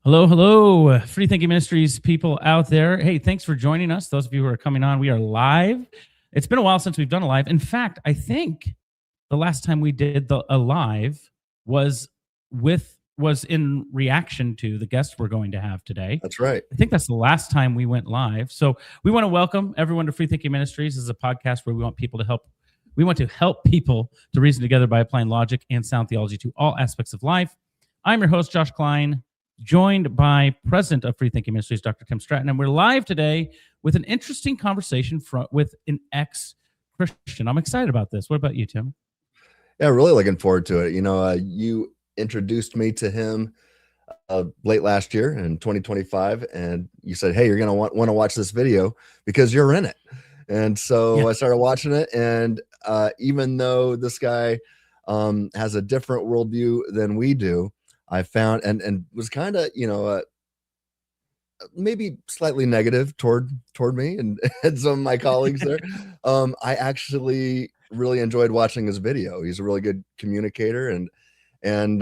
Hello, hello, Free Thinking Ministries people out there. Hey, thanks for joining us. Those of you who are coming on, we are live. It's been a while since we've done a live. In fact, I think the last time we did a live was was in reaction to the guest we're going to have today. That's right. I think that's the last time we went live. So we want to welcome everyone to Free Thinking Ministries. This is a podcast where we want to help people to reason together by applying logic and sound theology to all aspects of life. I'm your host, Josh Klein, joined by President of Free Thinking Ministries, Dr. Tim Stratton, and we're live today with an interesting conversation with an ex-Christian. I'm excited about this. What about you, Tim? Yeah, really looking forward to it. You introduced me to him late last year in 2025, and you said, "Hey, you're going to want to watch this video because you're in it." And so I started watching it, and even though this guy has a different worldview than we do, I found and was kind of maybe slightly negative toward me and some of my colleagues there. I actually really enjoyed watching his video. He's a really good communicator, and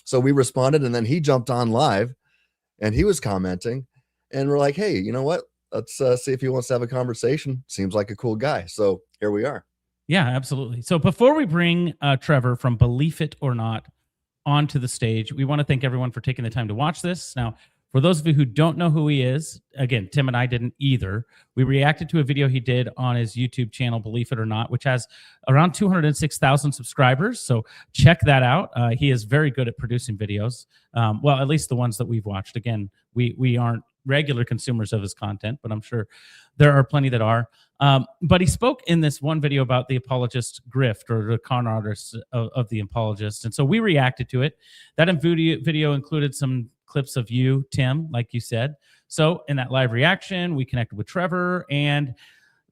so we responded, and then he jumped on live, and he was commenting, and we're like, "Hey, you know what? Let's see if he wants to have a conversation. Seems like a cool guy." So here we are. Yeah, absolutely. So before we bring Trevor from Believe It or Not onto the stage, we want to thank everyone for taking the time to watch this. Now, for those of you who don't know who he is, again, Tim and I didn't either. We reacted to a video he did on his YouTube channel, Believe It or Not, which has around 206,000 subscribers. So check that out. He is very good at producing videos. Well, at least the ones that we've watched. Again, we aren't regular consumers of his content, but I'm sure there are plenty that are. But he spoke in this one video about the apologist grift, or the con artists of the apologist. And so we reacted to it. That video included some clips of you, Tim, like you said. So in that live reaction, we connected with Trevor, and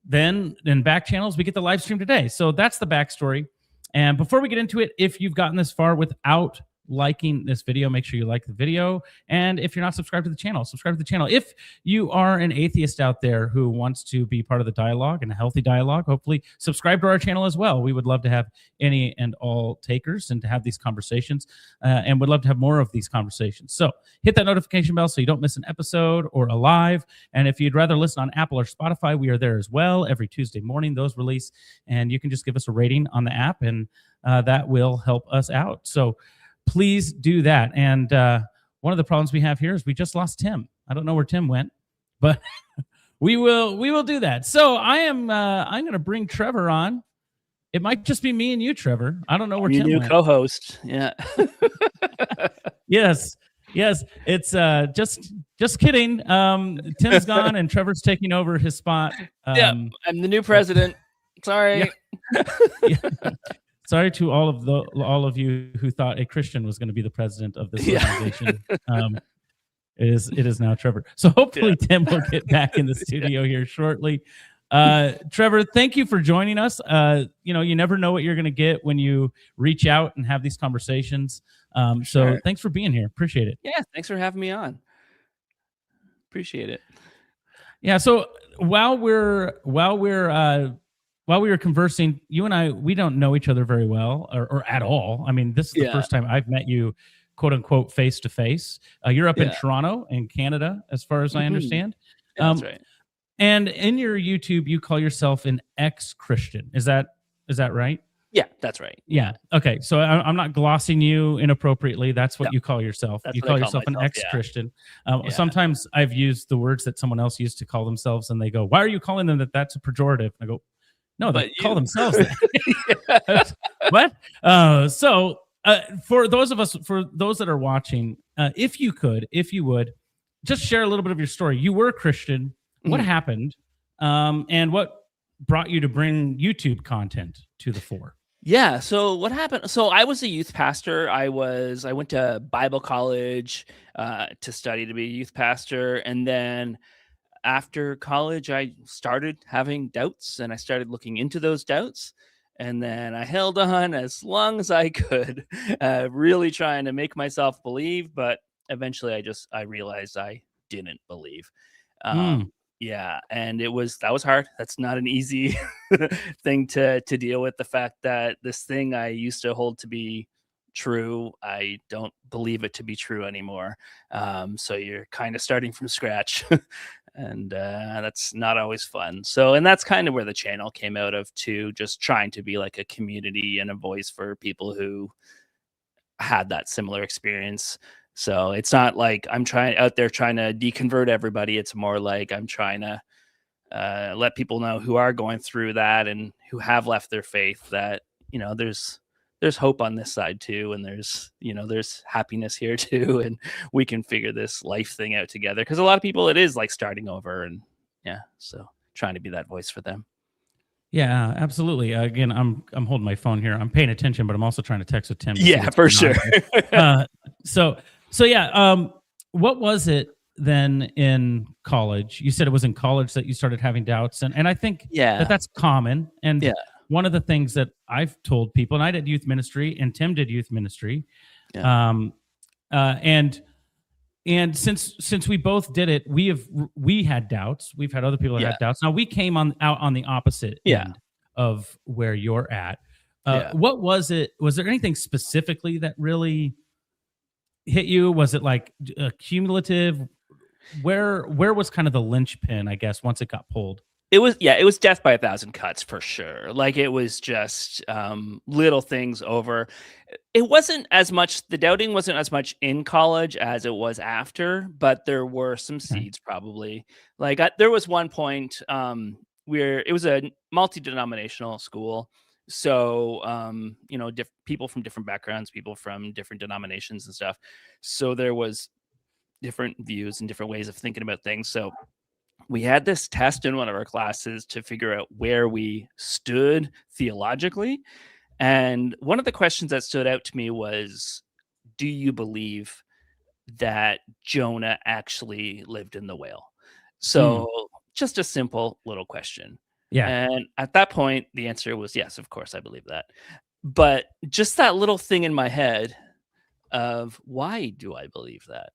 then in back channels, we get the live stream today. So that's the backstory. And before we get into it, if you've gotten this far without liking this video, make sure you like the video. And if you're not subscribed to the channel, subscribe to the channel. If you are an atheist out there who wants to be part of the dialogue and a healthy dialogue, hopefully subscribe to our channel as well. We would love to have any and all takers and to have these conversations, and would love to have more of these conversations. So hit that notification bell so you don't miss an episode or a live. And if you'd rather listen on Apple or Spotify, we are there as well. Every Tuesday morning, those release, and you can just give us a rating on the app, and that will help us out. So please do that. And one of the problems we have here is we just lost Tim. I don't know where Tim went, but we will do that. So I'm going to bring Trevor on. It might just be me and you, Trevor. I don't know where Tim went. Co-host. Yeah. Yes. It's just kidding. Tim's gone and Trevor's taking over his spot. Yeah, I'm the new president. Sorry. Yeah. Sorry to all of you who thought a Christian was going to be the president of this organization. It is now Trevor. So hopefully Tim will get back in the studio here shortly. Trevor, thank you for joining us. You never know what you're going to get when you reach out and have these conversations. So thanks for being here. Appreciate it. Yeah, thanks for having me on. Appreciate it. Yeah. So while we were conversing, you and I, we don't know each other very well or at all. I mean, this is the first time I've met you, quote unquote, face to face. You're up in Toronto in Canada, as far as I understand. Yeah, that's right. And in your YouTube, you call yourself an ex-Christian. Is that right? Yeah, that's right. Yeah. Okay. So I'm not glossing you inappropriately. That's what you call yourself. You call yourself an ex-Christian. Sometimes I've used the words that someone else used to call themselves, and they go, "Why are you calling them that? That's a pejorative." And I go, "No, they call themselves that." What? So for those that are watching, if you would, just share a little bit of your story. You were a Christian. What happened? And what brought you to bring YouTube content to the fore? Yeah. So what happened? So I was a youth pastor. I went to Bible college to study to be a youth pastor. And then after college, I started having doubts, and I started looking into those doubts. And then I held on as long as I could, really trying to make myself believe. But eventually I realized I didn't believe. Yeah, and that was hard. That's not an easy thing to deal with. The fact that this thing I used to hold to be true. I don't believe it to be true anymore. So you're kind of starting from scratch. And that's not always fun. So, and that's kind of where the channel came out of too, just trying to be like a community and a voice for people who had that similar experience. So it's not like I'm trying to deconvert everybody. It's more like I'm trying to let people know who are going through that and who have left their faith that, there's hope on this side too. And there's happiness here too. And we can figure this life thing out together. Cause a lot of people, it is like starting over, and so trying to be that voice for them. Yeah, absolutely. Again, I'm holding my phone here. I'm paying attention, but I'm also trying to text with Tim. Yeah, for sure. So yeah. What was it then in college? You said it was in college that you started having doubts, and I think that's common. And one of the things that I've told people, and I did youth ministry, and Tim did youth ministry, and since we both did it, we had doubts. We've had other people that had doubts. Now we came out on the opposite end of where you're at. What was it? Was there anything specifically that really hit you? Was it like cumulative? Where was kind of the linchpin, I guess, once it got pulled? It was death by 1,000 cuts for sure. Like it was just little things over. It wasn't as much, the doubting wasn't as much in college as it was after, but there were some seeds probably. Like there was one point where it was a multi-denominational school. So, people from different backgrounds, people from different denominations and stuff. So there was different views and different ways of thinking about things. So we had this test in one of our classes to figure out where we stood theologically. And one of the questions that stood out to me was, do you believe that Jonah actually lived in the whale? So just a simple little question. Yeah. And at that point, the answer was yes, of course, I believe that. But just that little thing in my head of why do I believe that?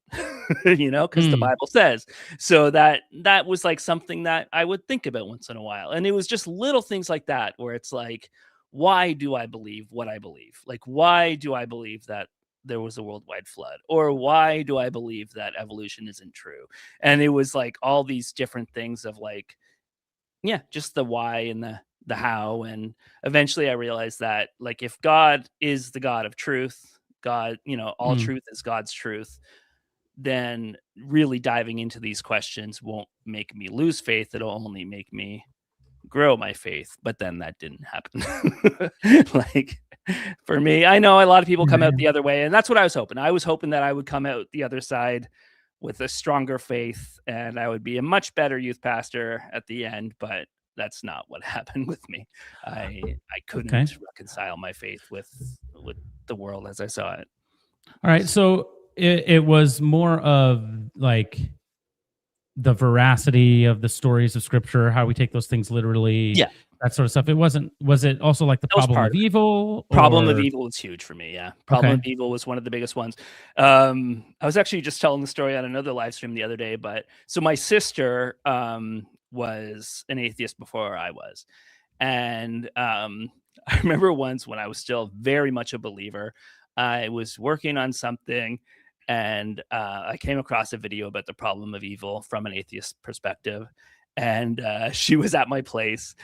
Because the Bible says. So that was like something that I would think about once in a while. And it was just little things like that where it's like, why do I believe what I believe? Like, why do I believe that there was a worldwide flood? Or why do I believe that evolution isn't true? And it was like all these different things of like, just the why and the how. And eventually I realized that like, if God is the God of truth, God, all truth is God's truth, then really diving into these questions won't make me lose faith. It'll only make me grow my faith. But then that didn't happen. Like for me, I know a lot of people come out the other way, and that's what I was hoping. I was hoping that I would come out the other side with a stronger faith and I would be a much better youth pastor at the end, but that's not what happened with me. I couldn't reconcile my faith with the world as I saw it. All right. So it was more of like the veracity of the stories of scripture, how we take those things literally, that sort of stuff. Was it also like the problem of evil? Problem of evil was huge for me. Yeah. Problem of evil was one of the biggest ones. I was actually just telling the story on another live stream the other day, but so my sister was an atheist before I was. And I remember once when I was still very much a believer, I was working on something and I came across a video about the problem of evil from an atheist perspective. And she was at my place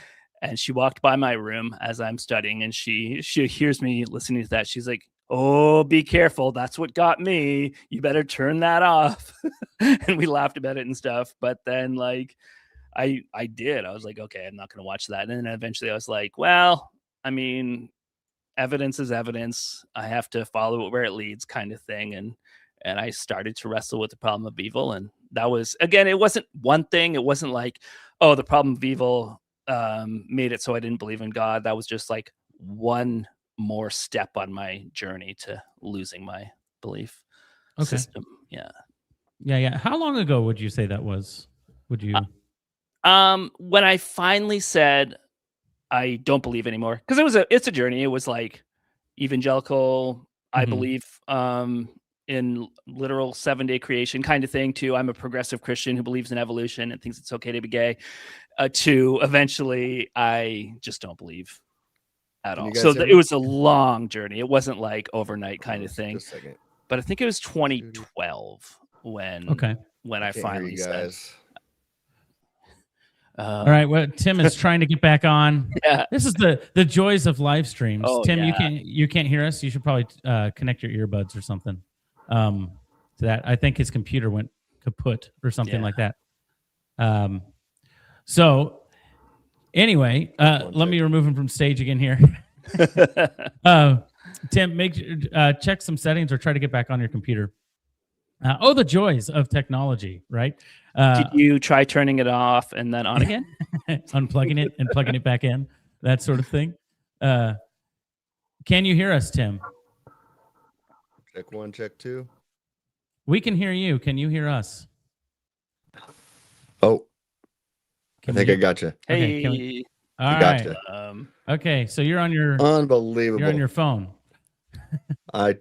and she walked by my room as I'm studying and she hears me listening to that. She's like, "Oh, be careful. That's what got me. You better turn that off." And we laughed about it and stuff. But then like I did. I was like, okay, I'm not going to watch that. And then eventually I was like, well, I mean, evidence is evidence. I have to follow it where it leads, kind of thing. And I started to wrestle with the problem of evil. And that was, again, it wasn't one thing. It wasn't like, oh, the problem of evil made it so I didn't believe in God. That was just like one more step on my journey to losing my belief system. Yeah. How long ago would you say that was? Would you? When I finally said I don't believe anymore, because it's a journey. It was like evangelical. I believe in literal 7-day creation kind of thing. To I'm a progressive Christian who believes in evolution and thinks it's okay to be gay. To eventually I just don't believe at Can you all. guys So hear it me? was a long journey. It wasn't like overnight kind of thing. Just a second. But I think it was 2012 when Okay. I Can't hear finally you said, guys. All right. Well, Tim is trying to get back on. Yeah. This is the joys of live streams. Oh, Tim, yeah. you can't hear us. You should probably connect your earbuds or something. To that, I think his computer went kaput or something like that. So anyway, let me remove him from stage again here. Tim, check some settings or try to get back on your computer. The joys of technology, right? Did you try turning it off and then on again? Unplugging it and plugging it back in, that sort of thing. Can you hear us, Tim? Check 1, check 2. We can hear you. Can you hear us? Oh, I think I got you. Okay, Hey. All right. Gotcha. Okay, so you're on your Unbelievable. you're on your phone.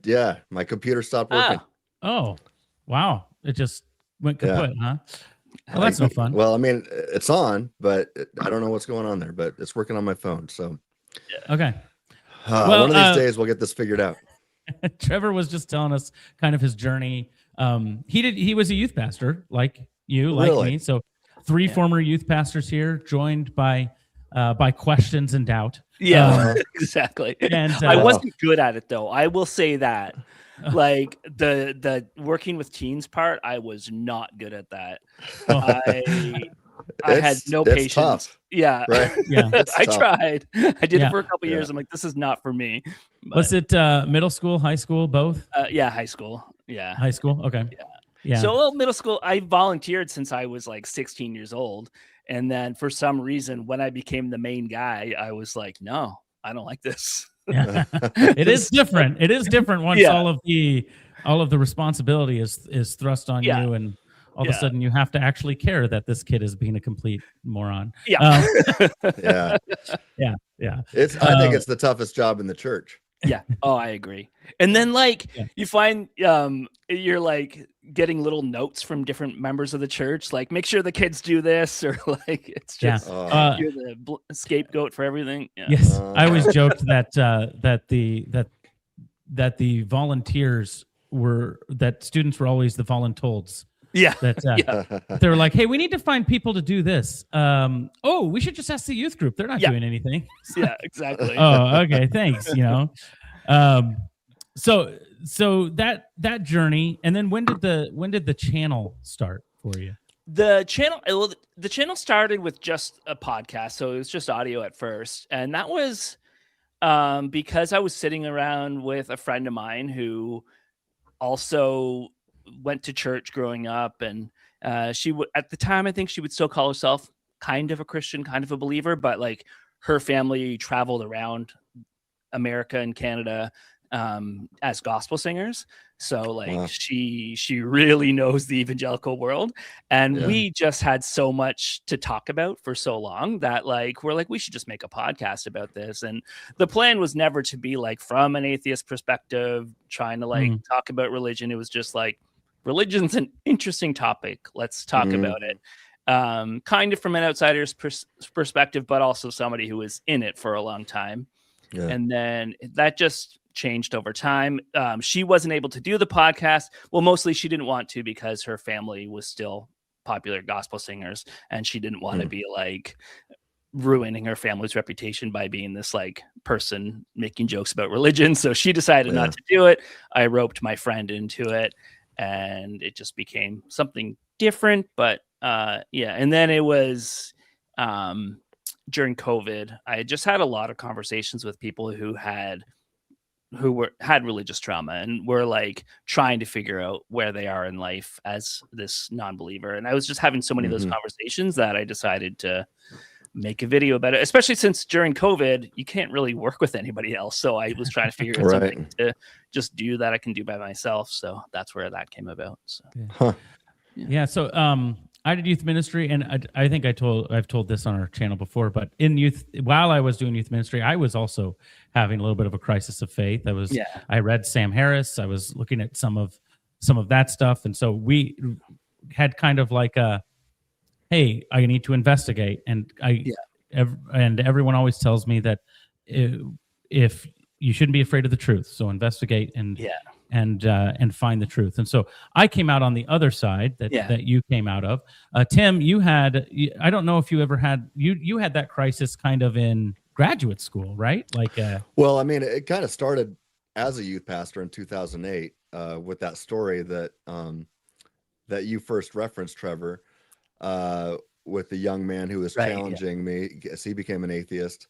Yeah, my computer stopped working. Oh, wow! It just went kaput, huh? Well, that's no fun. Well, I mean, it's on, but I don't know what's going on there, but it's working on my phone. So, Okay. one of these days we'll get this figured out. Trevor was just telling us kind of his journey. He was a youth pastor like you, like me. So 3 former youth pastors here, joined by questions and doubt. Yeah, exactly. And I wasn't good at it though. I will say that. Like the working with teens part, I was not good at that. I had no patience. Tough, yeah, right? Yeah, I tried. I did Yeah. it for a couple years. I'm like, this is not for me. But, was it middle school, high school, both? yeah, high school. Yeah. High school. Okay. Yeah. So middle school, I volunteered since I was like 16 years old. And then for some reason, when I became the main guy, I was like, no, I don't like this. Yeah. It is different. It is different once all of the responsibility is thrust on you, and all of a sudden you have to actually care that this kid is being a complete moron. Yeah. Yeah. Yeah. I think it's the toughest job in the church. Yeah. Oh, I agree. And then you find you're like getting little notes from different members of the church, like make sure the kids do this, or like it's just you're the scapegoat for everything. Yeah. Yes, I always joked that the volunteers that students were always the voluntolds. Yeah. They were like, hey, we need to find people to do this. We should just ask the youth group. They're not doing anything. Yeah, exactly. Oh, okay, thanks. So that journey, and then when did the channel start for you? The channel started with just a podcast, so it was just audio at first, and that was because I was sitting around with a friend of mine who also went to church growing up, and she would, at the time, I think she would still call herself kind of a Christian, kind of a believer, but like her family traveled around America and Canada as gospel singers. So like she really knows the evangelical world, and we just had so much to talk about for so long that like we're like, we should just make a podcast about this. And the plan was never to be like from an atheist perspective trying to like talk about religion. It was just like, religion's an interesting topic, let's talk about it, kind of from an outsider's perspective, but also somebody who was in it for a long time. And then that just changed over time. She wasn't able to do the podcast. Well, mostly she didn't want to because her family was still popular gospel singers, and she didn't want to be like ruining her family's reputation by being this like person making jokes about religion. So she decided not to do it. I roped my friend into it, and it just became something different. But and then it was during COVID, I just had a lot of conversations with people who had religious trauma and were like trying to figure out where they are in life as this non-believer. And I was just having so many of those conversations that I decided to make a video about it, especially since during COVID, you can't really work with anybody else. So I was trying to figure out something to just do that I can do by myself. So that's where that came about. So. So I did youth ministry, and I think I've told this on our channel before, but while I was doing youth ministry, I was also having a little bit of a crisis of faith. I read Sam Harris. I was looking at some of that stuff. And so we had kind of like hey, I need to investigate. And and everyone always tells me that if you shouldn't be afraid of the truth. So investigate and find the truth. And so I came out on the other side that you came out of. Tim, I don't know if you ever had you had that crisis kind of in graduate school, right? Like, well, I mean, it kind of started as a youth pastor in 2008 with that story that that you first referenced, Trevor, with the young man who was challenging me as he became an atheist.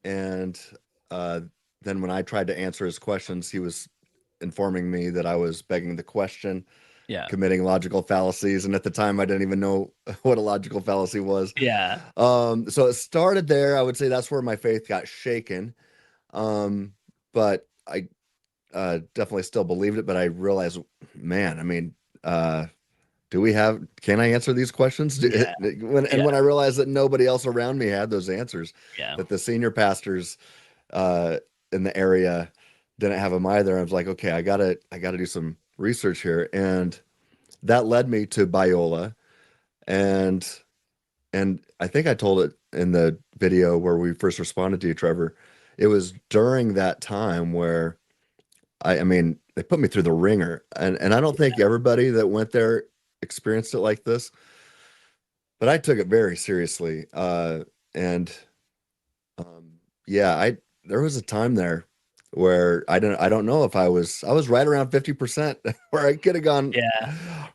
And then when I tried to answer his questions, he was informing me that I was begging the question, committing logical fallacies. And at the time, I didn't even know what a logical fallacy was. So it started there. I would say that's where my faith got shaken. But I definitely still believed it. But I realized, man, I mean, can I answer these questions? When I realized that nobody else around me had those answers, that the senior pastors in the area didn't have them either. I was like, okay, I gotta do some research here. And that led me to Biola. And I think I told it in the video where we first responded to you, Trevor. It was during that time where I mean, they put me through the ringer, and I don't think everybody that went there experienced it like this, but I took it very seriously. There was a time there where I don't know if I was right around 50% where I could have gone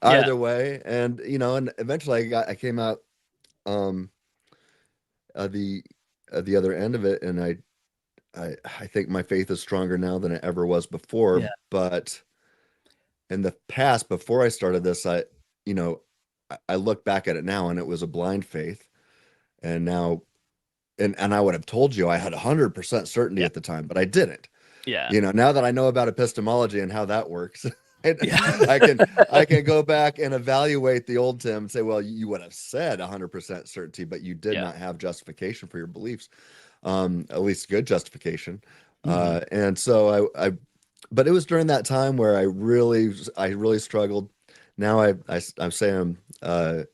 either way. And, and eventually I came out, the other end of it. And I think my faith is stronger now than it ever was before. But in the past, before I started this, I look back at it now and it was a blind faith. And now, and I would have told you I had 100% certainty at the time, but I didn't. Now that I know about epistemology and how that works, I can go back and evaluate the old Tim and say, well, you would have said 100% certainty, but you did not have justification for your beliefs, at least good justification. And so but it was during that time where I really struggled. Now I'm saying I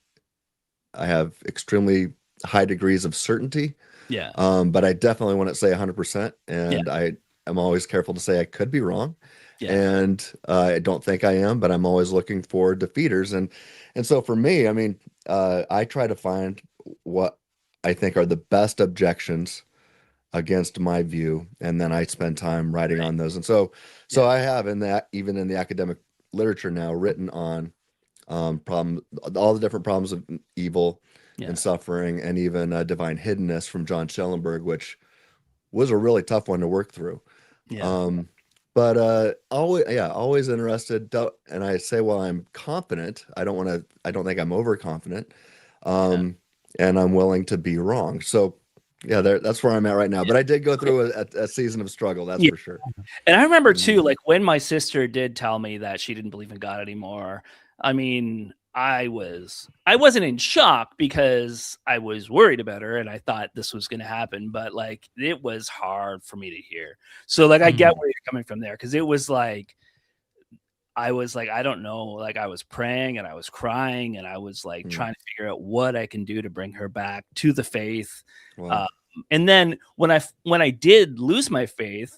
have extremely high degrees of certainty. But I definitely wouldn't say 100%. And I'm always careful to say I could be wrong. And I don't think I am, but I'm always looking for defeaters. And so for me, I mean, I try to find what I think are the best objections against my view, and then I spend time writing on those. And so I have even in the academic literature now written on all the different problems of evil and suffering, and even divine hiddenness from John Schellenberg, which was a really tough one to work through. But always interested. And I say, well, I'm confident. I don't think I'm overconfident. And I'm willing to be wrong. So that's where I'm at right now. But I did go through a season of struggle, that's for sure. And I remember too, like when my sister did tell me that she didn't believe in God anymore, I mean, I wasn't in shock because I was worried about her and I thought this was going to happen, but like it was hard for me to hear. So like I get where you're coming from there, because it was like I was like, I don't know, like I was praying and I was crying and I was like trying to figure out what I can do to bring her back to the faith. Wow. And then when I did lose my faith,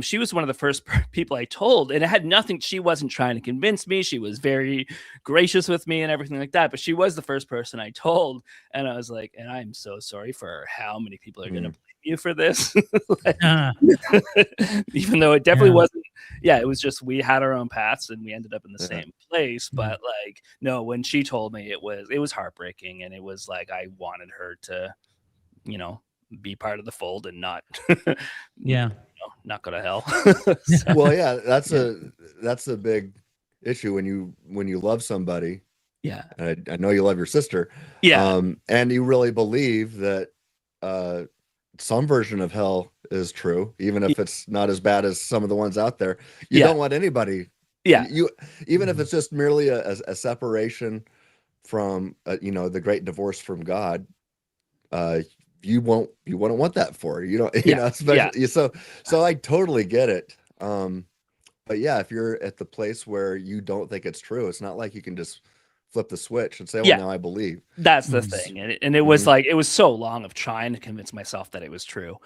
she was one of the first people I told, and it had nothing. She wasn't trying to convince me. She was very gracious with me and everything like that. But she was the first person I told. And I was like, and I'm so sorry for how many people are going to blame you for this. Even though it definitely wasn't. Yeah, it was just, we had our own paths and we ended up in the same place. But like, no, when she told me, it was heartbreaking. And it was like, I wanted her to, be part of the fold and not, not go to hell. So, well, that's a big issue when you love somebody. I know you love your sister. And you really believe that some version of hell is true, even if it's not as bad as some of the ones out there. You don't want anybody. You even if it's just merely a separation from the great divorce from God. You wouldn't want that for especially so I totally get it. But if you're at the place where you don't think it's true, it's not like you can just flip the switch and say, well, now I believe. That's the thing. And it was like, it was so long of trying to convince myself that it was true.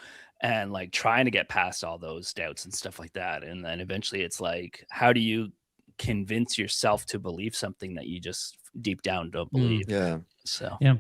and like trying to get past all those doubts and stuff like that. And then eventually it's like, how do you convince yourself to believe something that you just deep down don't believe? Yeah. So Yeah.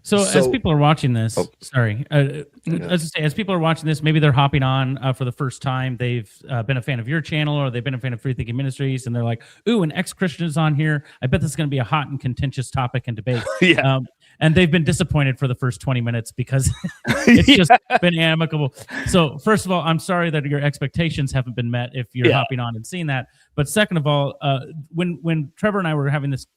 So as So- people are watching this, Oh. sorry, as I say, as people are watching this, maybe they're hopping on for the first time. They've been a fan of your channel, or they've been a fan of Free Thinking Ministries, and they're like, "Ooh, an ex-Christian is on here. I bet this is going to be a hot and contentious topic and debate." yeah. And they've been disappointed for the first 20 minutes because it's just been amicable. So first of all, I'm sorry that your expectations haven't been met if you're hopping on and seeing that. But second of all, when Trevor and I were having this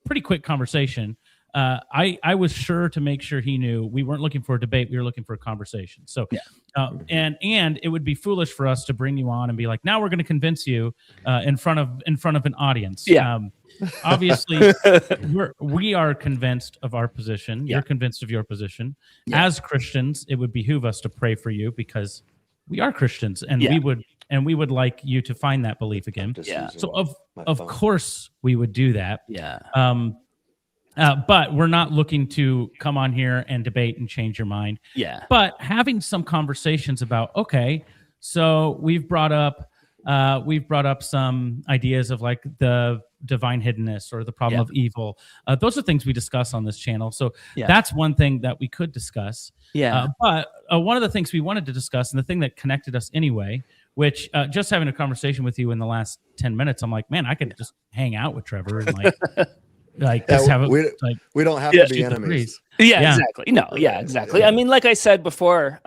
pretty quick conversation, I was sure to make sure he knew we weren't looking for a debate. We were looking for a conversation. So, and it would be foolish for us to bring you on and be like, now we're going to convince you in front of an audience. Yeah. Obviously, we are convinced of our position. Yeah. You're convinced of your position. Yeah. As Christians, it would behoove us to pray for you because we are Christians, and Yeah. we would like you to find that belief again. Just Yeah. using So my of phone. course we would do that. Yeah. But we're not looking to come on here and debate and change your mind. Yeah. But having some conversations about, okay, so we've brought up some ideas of like the divine hiddenness or the problem of evil. Those are things we discuss on this channel. So that's one thing that we could discuss. Yeah. But one of the things we wanted to discuss, and the thing that connected us anyway, which just having a conversation with you in the last 10 minutes, I'm like, man, I could just hang out with Trevor and like just have we don't have Yeah. to be enemies. Yeah, exactly. No, yeah, exactly. I mean, like I said before,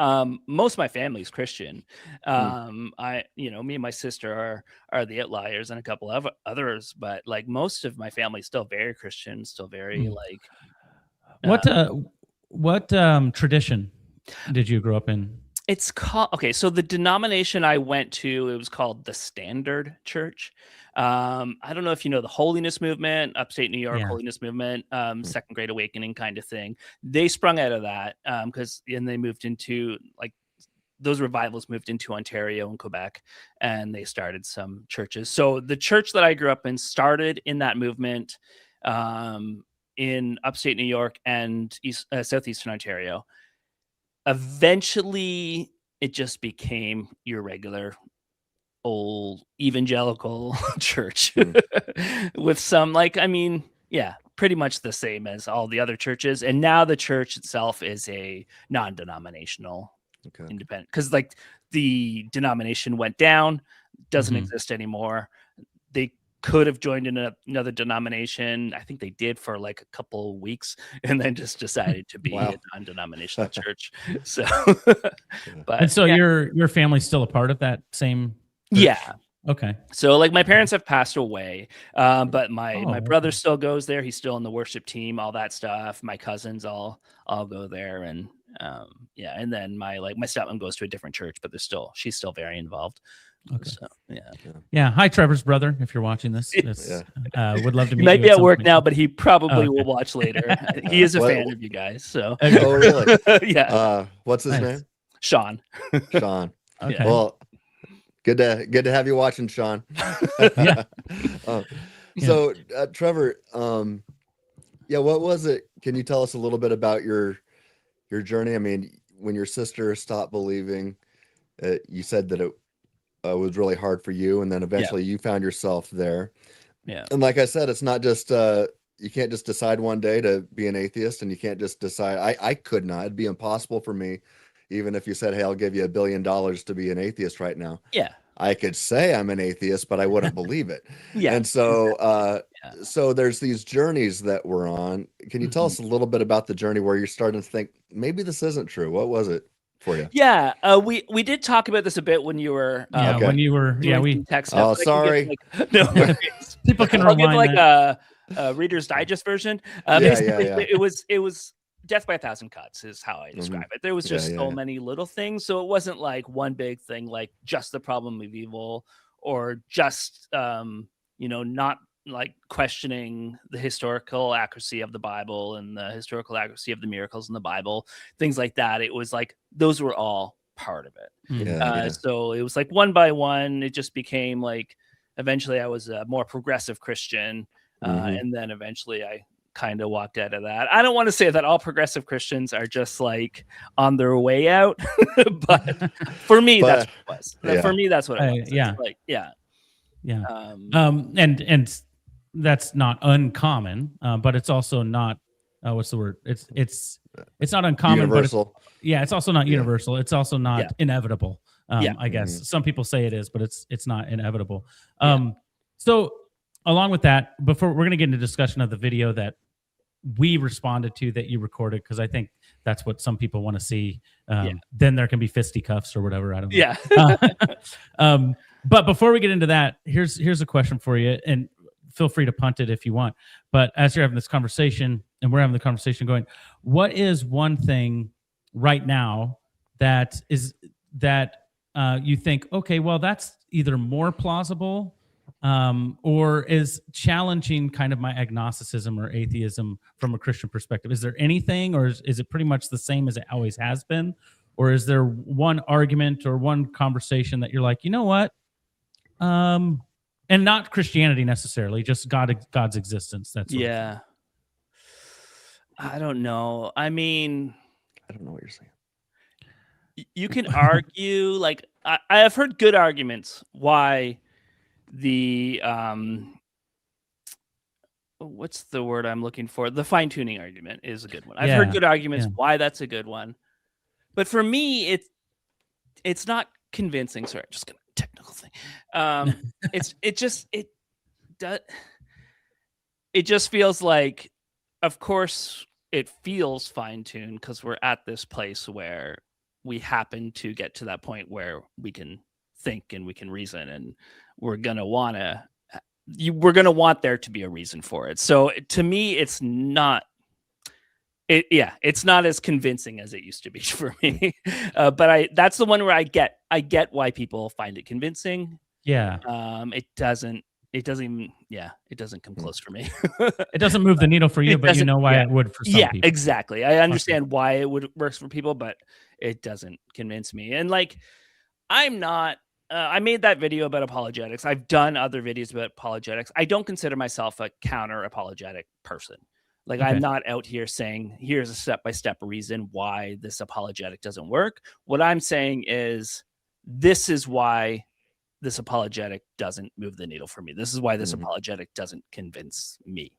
most of my family's Christian. Me and my sister are the outliers and a couple of others, but like most of my family's still very Christian, still very like. What tradition did you grow up in? It's called, okay, so the denomination I went to, it was called the Standard Church. I don't know if you know the Holiness Movement, upstate New York Holiness Movement, Second Great Awakening kind of thing. They sprung out of that because then they moved into like those revivals moved into Ontario and Quebec, and they started some churches. So the church that I grew up in started in that movement in upstate New York and southeastern Ontario. Eventually, it just became your regular old evangelical church with some pretty much the same as all the other churches. And now the church itself is a non-denominational independent, because like the denomination went down, doesn't exist anymore. They could have joined in another denomination. I think they did for like a couple of weeks and then just decided to be a non-denominational church. So, and so your family's still a part of that same church? Yeah. Okay. So like my parents have passed away, but my brother still goes there. He's still on the worship team, all that stuff. My cousins all go there, and and then my stepmom goes to a different church, but she's still very involved. Okay. So, yeah. Hi, Trevor's brother. If you're watching this, would love to meet you. He might be at at some work point. now, but he probably will watch later. He is a fan of you guys. So Oh, really? yeah. What's his name? Sean. Sean. Okay. Well, good to have you watching, Sean. So, Trevor, what was it? Can you tell us a little bit about your journey? I mean, when your sister stopped believing, you said that it was really hard for you, and then eventually you found yourself there. Yeah. And like I said, it's not just you can't just decide one day to be an atheist, and you can't just decide. I could not. It'd be impossible for me, even if you said, "Hey, I'll give you $1 billion to be an atheist right now." Yeah. I could say I'm an atheist, but I wouldn't believe it. Yeah. And so, so there's these journeys that we're on. Can you tell us a little bit about the journey where you're starting to think maybe this isn't true? What was it for you? Yeah. We did talk about this a bit when you were. When you were. We. Text. Oh, sorry. No. People can I'll give rewind like a Reader's Digest version. Basically, it was death by a thousand cuts is how I describe it. There was just so many little things, so it wasn't like one big thing, like just the problem of evil, or just not like questioning the historical accuracy of the Bible and the historical accuracy of the miracles in the Bible, things like that. It was like those were all part of it. So it was like one by one, it just became like eventually I was a more progressive Christian, and then eventually I kind of walked out of that. I don't want to say that all progressive Christians are just like on their way out, but for me, that's what it was. For me, that's what it was. Yeah. It's like, yeah. And that's not uncommon, but it's also not what's the word? It's not uncommon, universal. But it's also not universal. It's also not inevitable. I guess some people say it is, but it's not inevitable. So along with that, before we're going to get into discussion of the video that we responded to that you recorded, because I think that's what some people want to see. Then there can be fisticuffs or whatever. I don't know. Yeah. But before we get into that, here's a question for you, and feel free to punt it if you want. But as you're having this conversation, and we're having the conversation going, what is one thing right now that you think, okay, well, that's either more plausible or is challenging kind of my agnosticism or atheism from a Christian perspective? Is there anything, or is it pretty much the same as it always has been? Or is there one argument or one conversation that you're like, you know what? And not Christianity necessarily, just God's existence. That's I don't know. I mean, I don't know what you're saying. You can argue, like I have heard good arguments why the what's the word I'm looking for? The fine-tuning argument is a good one. I've heard good arguments why that's a good one. But for me, it's not convincing. Sorry, I'm just gonna technical thing. It just feels like, of course, it feels fine-tuned because we're at this place where we happen to get to that point where we can think and we can reason, and we're gonna want there to be a reason for it. So to me, it's not. It's not as convincing as it used to be for me. But that's the one where I get why people find it convincing. Yeah. It doesn't come close for me. It doesn't move the needle for you, but you know why it would for some people. Yeah, exactly. I understand why it would work for people, but it doesn't convince me. And like, I'm not, I made that video about apologetics. I've done other videos about apologetics. I don't consider myself a counter apologetic person. Like, I'm not out here saying, here's a step-by-step reason why this apologetic doesn't work. What I'm saying is, this is why this apologetic doesn't move the needle for me. This is why this apologetic doesn't convince me.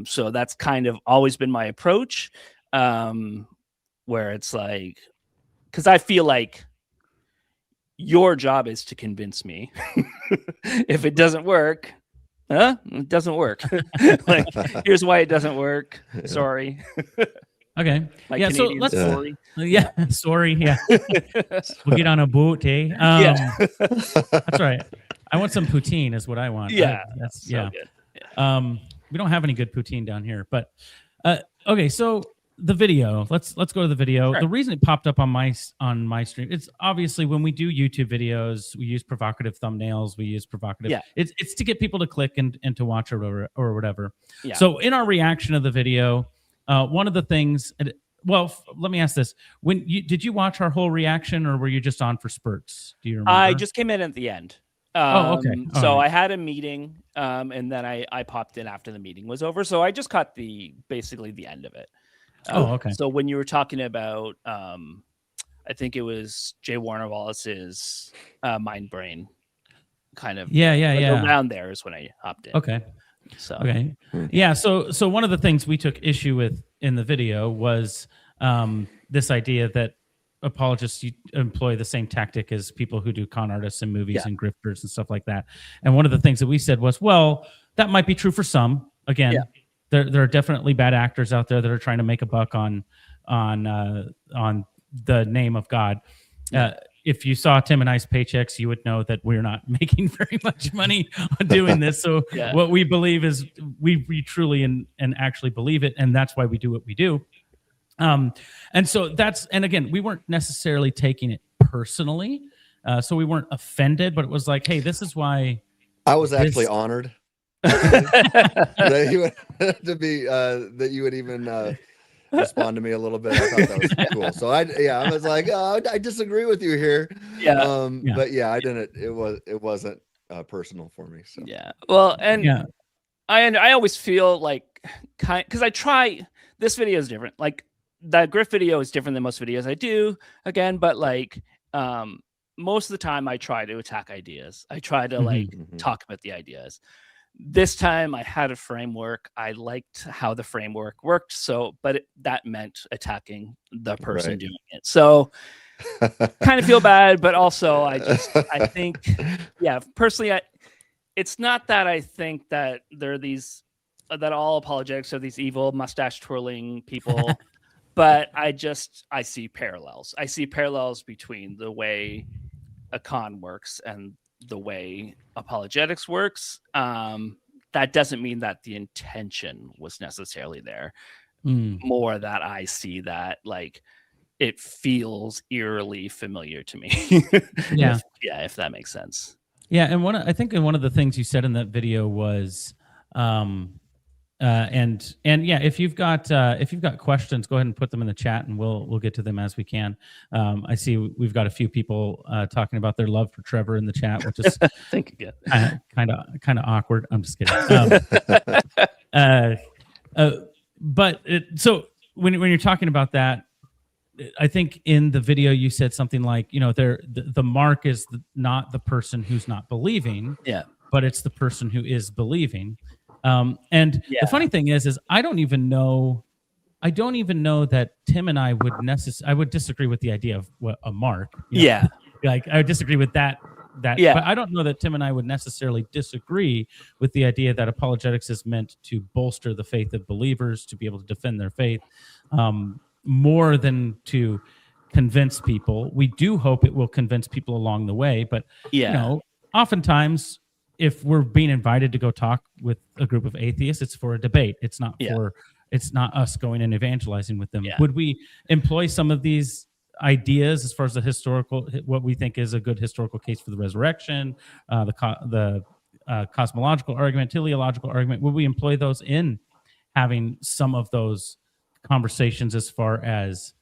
So that's kind of always been my approach, where it's like, because I feel like your job is to convince me. If it doesn't work, it doesn't work. Like, here's why it doesn't work. Sorry. Okay. Canadian So let's. sorry. Sorry. Yeah. We'll get on a boat, eh? That's right. I want some poutine, is what I want. Yeah. That's so good. Yeah. We don't have any good poutine down here, but okay. So the video. Let's go to the video. Sure. The reason it popped up on my stream, it's obviously when we do YouTube videos, we use provocative thumbnails. We use provocative. Yeah. It's to get people to click and to watch or whatever. Yeah. So in our reaction of the video, one of the things. Well, let me ask this: did you watch our whole reaction, or were you just on for spurts? Do you remember? I just came in at the end. Okay. So I had a meeting, and then I popped in after the meeting was over. So I just caught basically the end of it. Okay. So when you were talking about, I think it was Jay Warner Wallace's Mind Brain, kind of. Around there is when I hopped in. Okay. Okay. Yeah. So one of the things we took issue with in the video was this idea that apologists employ the same tactic as people who do con artists and movies and grifters and stuff like that. And one of the things that we said was, well, that might be true for some. Again, there are definitely bad actors out there that are trying to make a buck on the name of God. If you saw Tim and I's paychecks, you would know that we're not making very much money on doing this. So what we believe is we truly and actually believe it. And that's why we do what we do. And so and again, we weren't necessarily taking it personally. So we weren't offended, but it was like, hey, this is why. I was actually honored that you would even respond to me a little bit. I thought that was cool. So I was like, I disagree with you here. But I didn't. It wasn't personal for me. So well, and I always feel like because I try. This video is different. Like that Griff video is different than most videos I do. Again, but like most of the time, I try to attack ideas. I try to like talk about the ideas. This time, I had a framework. I liked how the framework worked. So, but that meant attacking the person doing it. So, kind of feel bad, but also I think, yeah, personally, it's not that I think that there are that all apologetics are these evil mustache twirling people, but I see parallels. I see parallels between the way a con works and the way apologetics works. That doesn't mean that the intention was necessarily there. More that I see that like it feels eerily familiar to me. If that makes sense. Yeah, and I think one of the things you said in that video was and yeah, if you've got questions, go ahead and put them in the chat, and we'll get to them as we can. I see we've got a few people talking about their love for Trevor in the chat, which is thank you. Kind of awkward. I'm just kidding. But so when you're talking about that, I think in the video you said something like, the mark is not the person who's not believing, but it's the person who is believing. And the funny thing is I don't even know that Tim and I would disagree with the idea of what a mark. Like I would disagree with that. But I don't know that Tim and I would necessarily disagree with the idea that apologetics is meant to bolster the faith of believers, to be able to defend their faith, more than to convince people. We do hope it will convince people along the way, but oftentimes if we're being invited to go talk with a group of atheists, it's for a debate. It's not it's not us going and evangelizing with them. Would we employ some of these ideas as far as what we think is a good historical case for the resurrection, the cosmological argument, teleological argument? Would we employ those in having some of those conversations as far as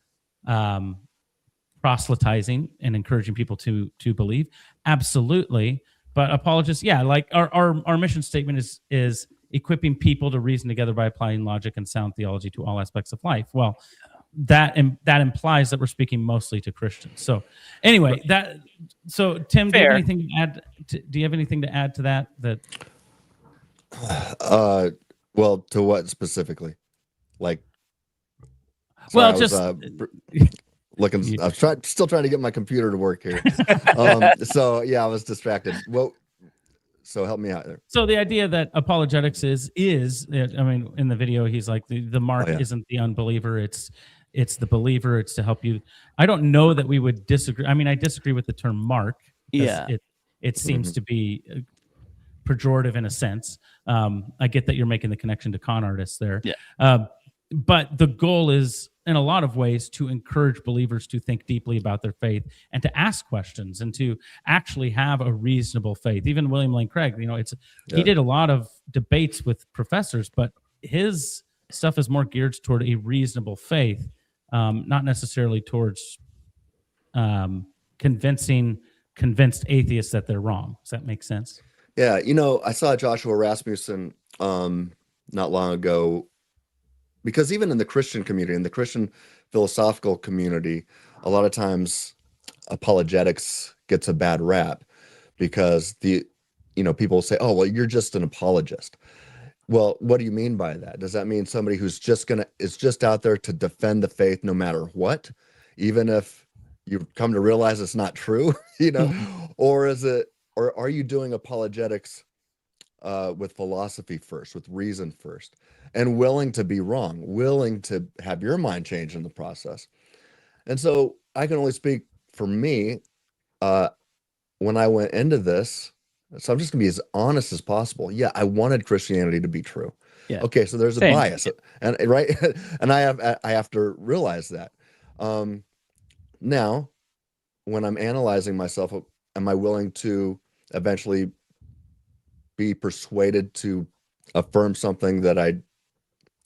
proselytizing and encouraging people to believe? Absolutely. But apologists, like our mission statement is equipping people to reason together by applying logic and sound theology to all aspects of life. Well, that implies that we're speaking mostly to Christians. So anyway, Tim, do you have anything to add? Do you have anything to add to that? Well, to what specifically? Like, well, looking. I'm still trying to get my computer to work here. So yeah, I was distracted. Well, so help me out there. So the idea that apologetics is I mean, in the video, he's like the mark isn't the unbeliever, it's the believer. It's to help you. I don't know that we would disagree. I mean, I disagree with the term mark. It seems to be pejorative in a sense. I get that you're making the connection to con artists there. But the goal is, in a lot of ways, to encourage believers to think deeply about their faith and to ask questions and to actually have a reasonable faith. Even William Lane Craig, he did a lot of debates with professors, but his stuff is more geared toward a reasonable faith, not necessarily towards convinced atheists that they're wrong. Does that make sense? Yeah, I saw Joshua Rasmussen not long ago, because even in the Christian community, in the Christian philosophical community, a lot of times apologetics gets a bad rap because people say, oh, well, you're just an apologist. Well, what do you mean by that? Does that mean somebody who's is just out there to defend the faith no matter what, even if you come to realize it's not true, or are you doing apologetics with philosophy first, with reason first, and willing to be wrong, willing to have your mind change in the process? And so I can only speak for me when I went into this. So I'm just gonna be as honest as possible. Yeah, I wanted Christianity to be true. Yeah. Okay, so there's a bias, and right, and I have to realize that. Now, when I'm analyzing myself, am I willing to eventually be persuaded to affirm something that I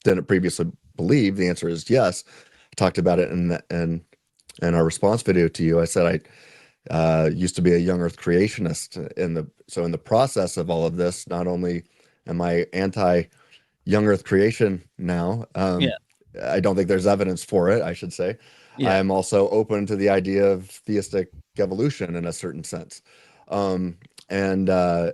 didn't previously believe? The answer is yes. I talked about it in our response video to you. I said I used to be a young earth creationist. So in the process of all of this, not only am I anti young earth creation now. Yeah. I don't think there's evidence for it, I should say. Yeah. I'm also open to the idea of theistic evolution in a certain sense. And I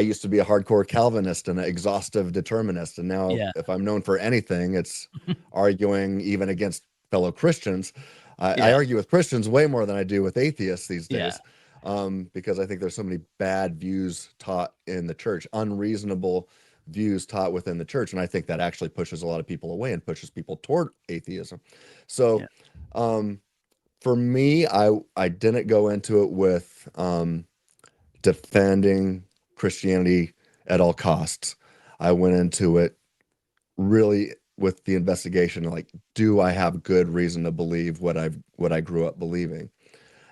used to be a hardcore Calvinist and an exhaustive determinist. And now Yeah. if I'm known for anything, it's arguing even against fellow Christians. I Yeah. argue with Christians way more than I do with atheists these Yeah. days. Because I think there's so many bad views taught in the church, unreasonable views taught within the church. And I think that actually pushes a lot of people away and pushes people toward atheism. So, for me, I didn't go into it with, defending Christianity at all costs. I went into it really with the investigation, like, do I have good reason to believe what I grew up believing?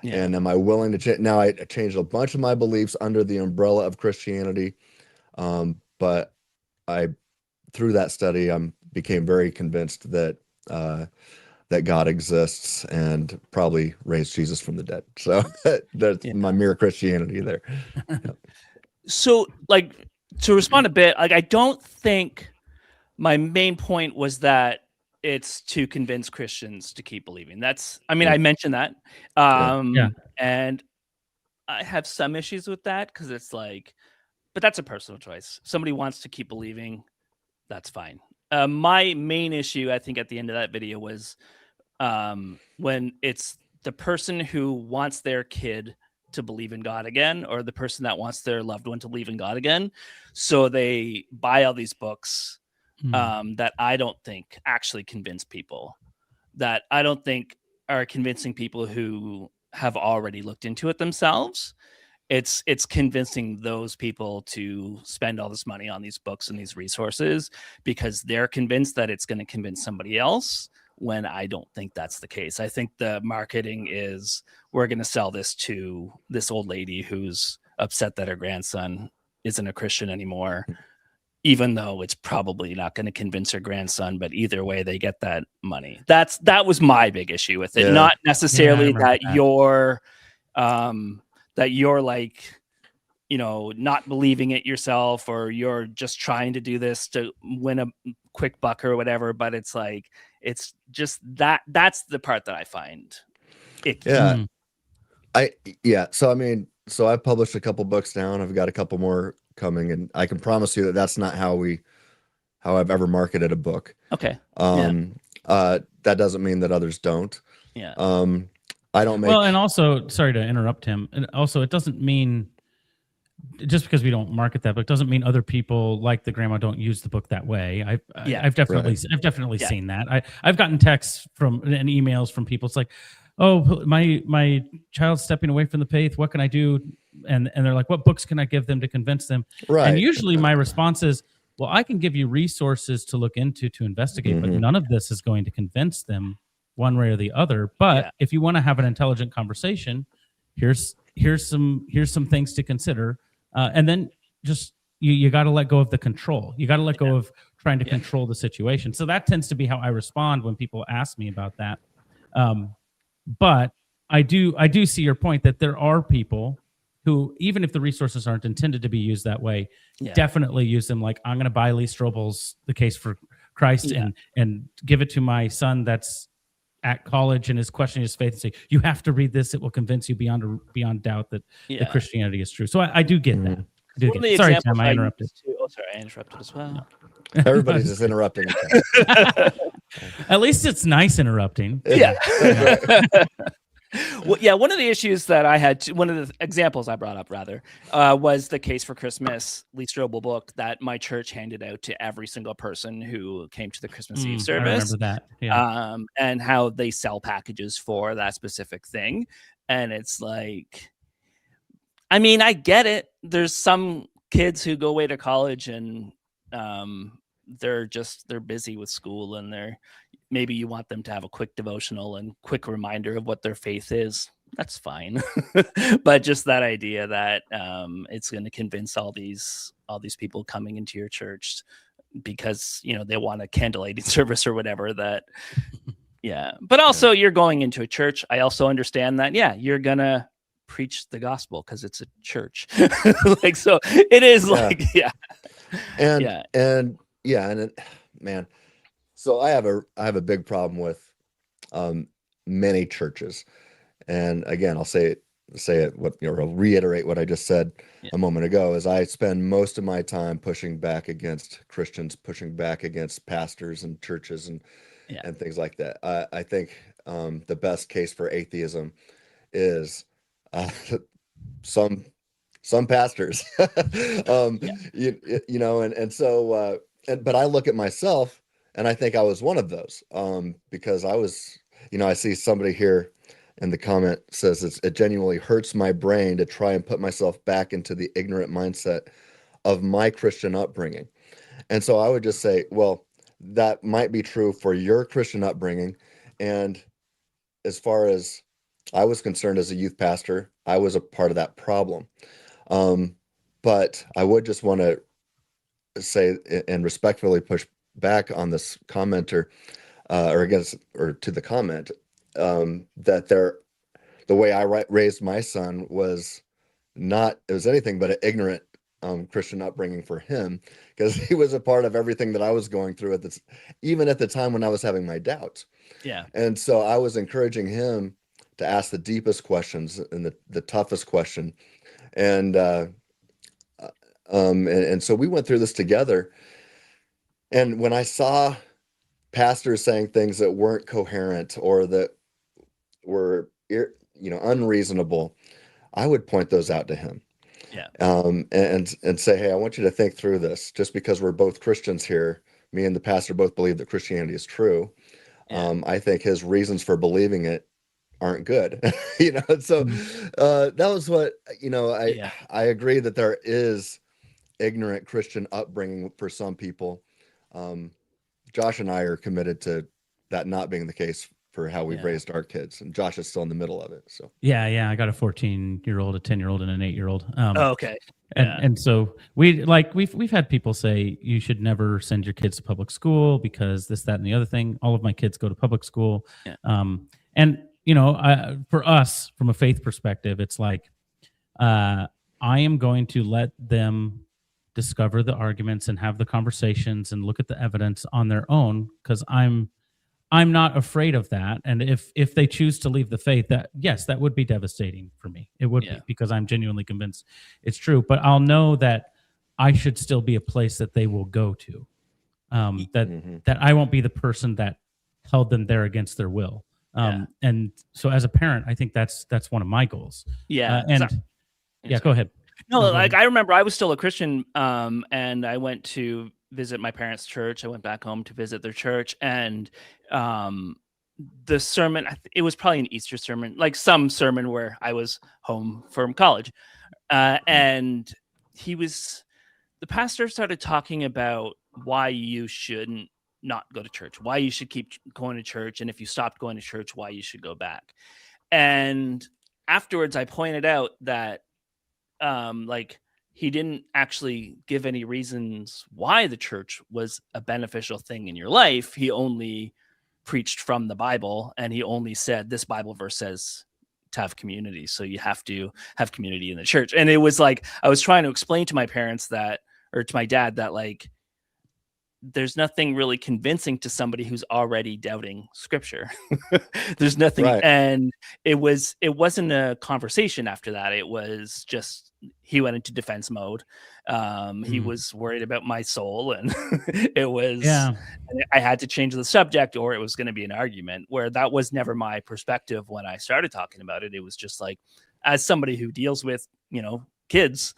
Yeah. And am I willing to change? Now I changed a bunch of my beliefs under the umbrella of Christianity. But through that study, became very convinced that that God exists and probably raised Jesus from the dead. So that's my mere Christianity there. So, like, to respond a bit, like, I don't think my main point was that it's to convince Christians to keep believing. I mentioned that. And I have some issues with that because it's like, but that's a personal choice. Somebody wants to keep believing, that's fine. My main issue, I think, at the end of that video was when it's the person who wants their kid to believe in God again, or the person that wants their loved one to believe in God again. So they buy all these books that I don't think actually convince people, that I don't think are convincing people who have already looked into it themselves. It's convincing those people to spend all this money on these books and these resources because they're convinced that it's going to convince somebody else, when I don't think that's the case. I think the marketing is, we're going to sell this to this old lady who's upset that her grandson isn't a Christian anymore, even though it's probably not going to convince her grandson. But either way, they get that money. That was my big issue with it. Not necessarily that you're like, not believing it yourself, or you're just trying to do this to win a quick buck or whatever. But it's like, it's just that's the part that I find icky. So I published a couple books now, and I've got a couple more coming, and I can promise you that that's not how I've ever marketed a book. Okay. That doesn't mean that others don't. Yeah. I don't make. Well, and also, sorry to interrupt him. And also, it doesn't mean, just because we don't market that book doesn't mean other people like the grandma don't use the book that way. I've definitely seen that. I've gotten texts and emails from people. It's like, oh, my child's stepping away from the faith. What can I do? And they're like, what books can I give them to convince them? Right. And usually my response is, well, I can give you resources to look into, to investigate, but none of this is going to convince them one way or the other. But if you want to have an intelligent conversation, here's some things to consider. And then just you got to let go of the control. You got to let go of trying to control the situation. So that tends to be how I respond when people ask me about that. But I do see your point that there are people who, even if the resources aren't intended to be used that way, definitely use them. Like, I'm going to buy Lee Strobel's The Case for Christ and give it to my son that's at college and is questioning his faith, and say, you have to read this. It will convince you beyond doubt that Christianity is true. So I do get that. Sorry, Tim, I interrupted. I interrupted as well. Everybody's just interrupting. At least it's nice interrupting. Well, one of the issues that I had, one of the examples I brought up rather, was The Case for Christmas, Lee Strobel book that my church handed out to every single person who came to the Christmas Eve service. I remember that. And how they sell packages for that specific thing. And it's like, I mean, I get it. There's some kids who go away to college and they're busy with school, and maybe you want them to have a quick devotional and quick reminder of what their faith is. That's fine. But just that idea that it's going to convince all these people coming into your church because, they want a candlelighting service or whatever, that, But also you're going into a church. I also understand that, you're going to preach the gospel because it's a church. So it is And Yeah. yeah, and man, so I have a big problem with many churches. And again, I'll say it what I'll reiterate what I just said Yeah. a moment ago, is I spend most of my time pushing back against Christians, pushing back against pastors and churches Yeah. and things like that. I think the best case for atheism is uh, some pastors. um, Yeah. and so but I look at myself and I think I was one of those, because I was, I see somebody here in the comment says it genuinely hurts my brain to try and put myself back into the ignorant mindset of my Christian upbringing. And so I would just say, well, that might be true for your Christian upbringing. And as far as I was concerned as a youth pastor, I was a part of that problem. Um, but I would just want to say and respectfully push back on this commenter, or against, or to the comment, that the way I raised my son was not, it was anything but an ignorant Christian upbringing for him, because he was a part of everything that I was going through even at the time when I was having my doubts. Yeah. And so I was encouraging him to ask the deepest questions and the toughest question. And, and so we went through this together. And when I saw pastors saying things that weren't coherent or that were, unreasonable, I would point those out to him. Yeah. And say, hey, I want you to think through this. Just because we're both Christians here, me and the pastor both believe that Christianity is true. Yeah. I think his reasons for believing it aren't good. So that was what, Yeah. I agree that there is ignorant Christian upbringing for some people. Josh and I are committed to that not being the case for how we've Yeah. raised our kids, and Josh is still in the middle of it. So Yeah. I got a 14-year-old, a 10-year-old, and an 8-year-old. Oh, okay. And Yeah. and so we've had people say you should never send your kids to public school because this, that, and the other thing. All of my kids go to public school. Yeah. And for us, from a faith perspective, it's like I am going to let them discover the arguments and have the conversations and look at the evidence on their own, because I'm not afraid of that. And if they choose to leave the faith, that, yes, that would be devastating for me. It would Yeah. be, because I'm genuinely convinced it's true. But I'll know that I should still be a place that they will go to. That Mhm. that I won't be the person that held them there against their will. Yeah. And so as a parent, I think that's one of my goals. Yeah. And yeah, go ahead. No, No, go like ahead. I remember I was still a Christian, and I went to visit my parents' church. I went back home to visit their church, and um, the sermon, it was probably an Easter sermon, like some sermon where I was home from college, and the pastor started talking about why you shouldn't not go to church, why you should keep going to church, and if you stopped going to church, why you should go back. And afterwards, I pointed out that like he didn't actually give any reasons why the church was a beneficial thing in your life. He only preached from the Bible, and he only said this Bible verse says to have community, so you have to have community in the church. And it was like I was trying to explain to my parents that, or to my dad, that like there's nothing really convincing to somebody who's already doubting scripture. There's nothing. Right. And it wasn't a conversation after that. It was just, he went into defense mode. He was worried about my soul, and it was, Yeah. I had to change the subject, or it was going to be an argument, where that was never my perspective when I started talking about it. It was just like, as somebody who deals with, kids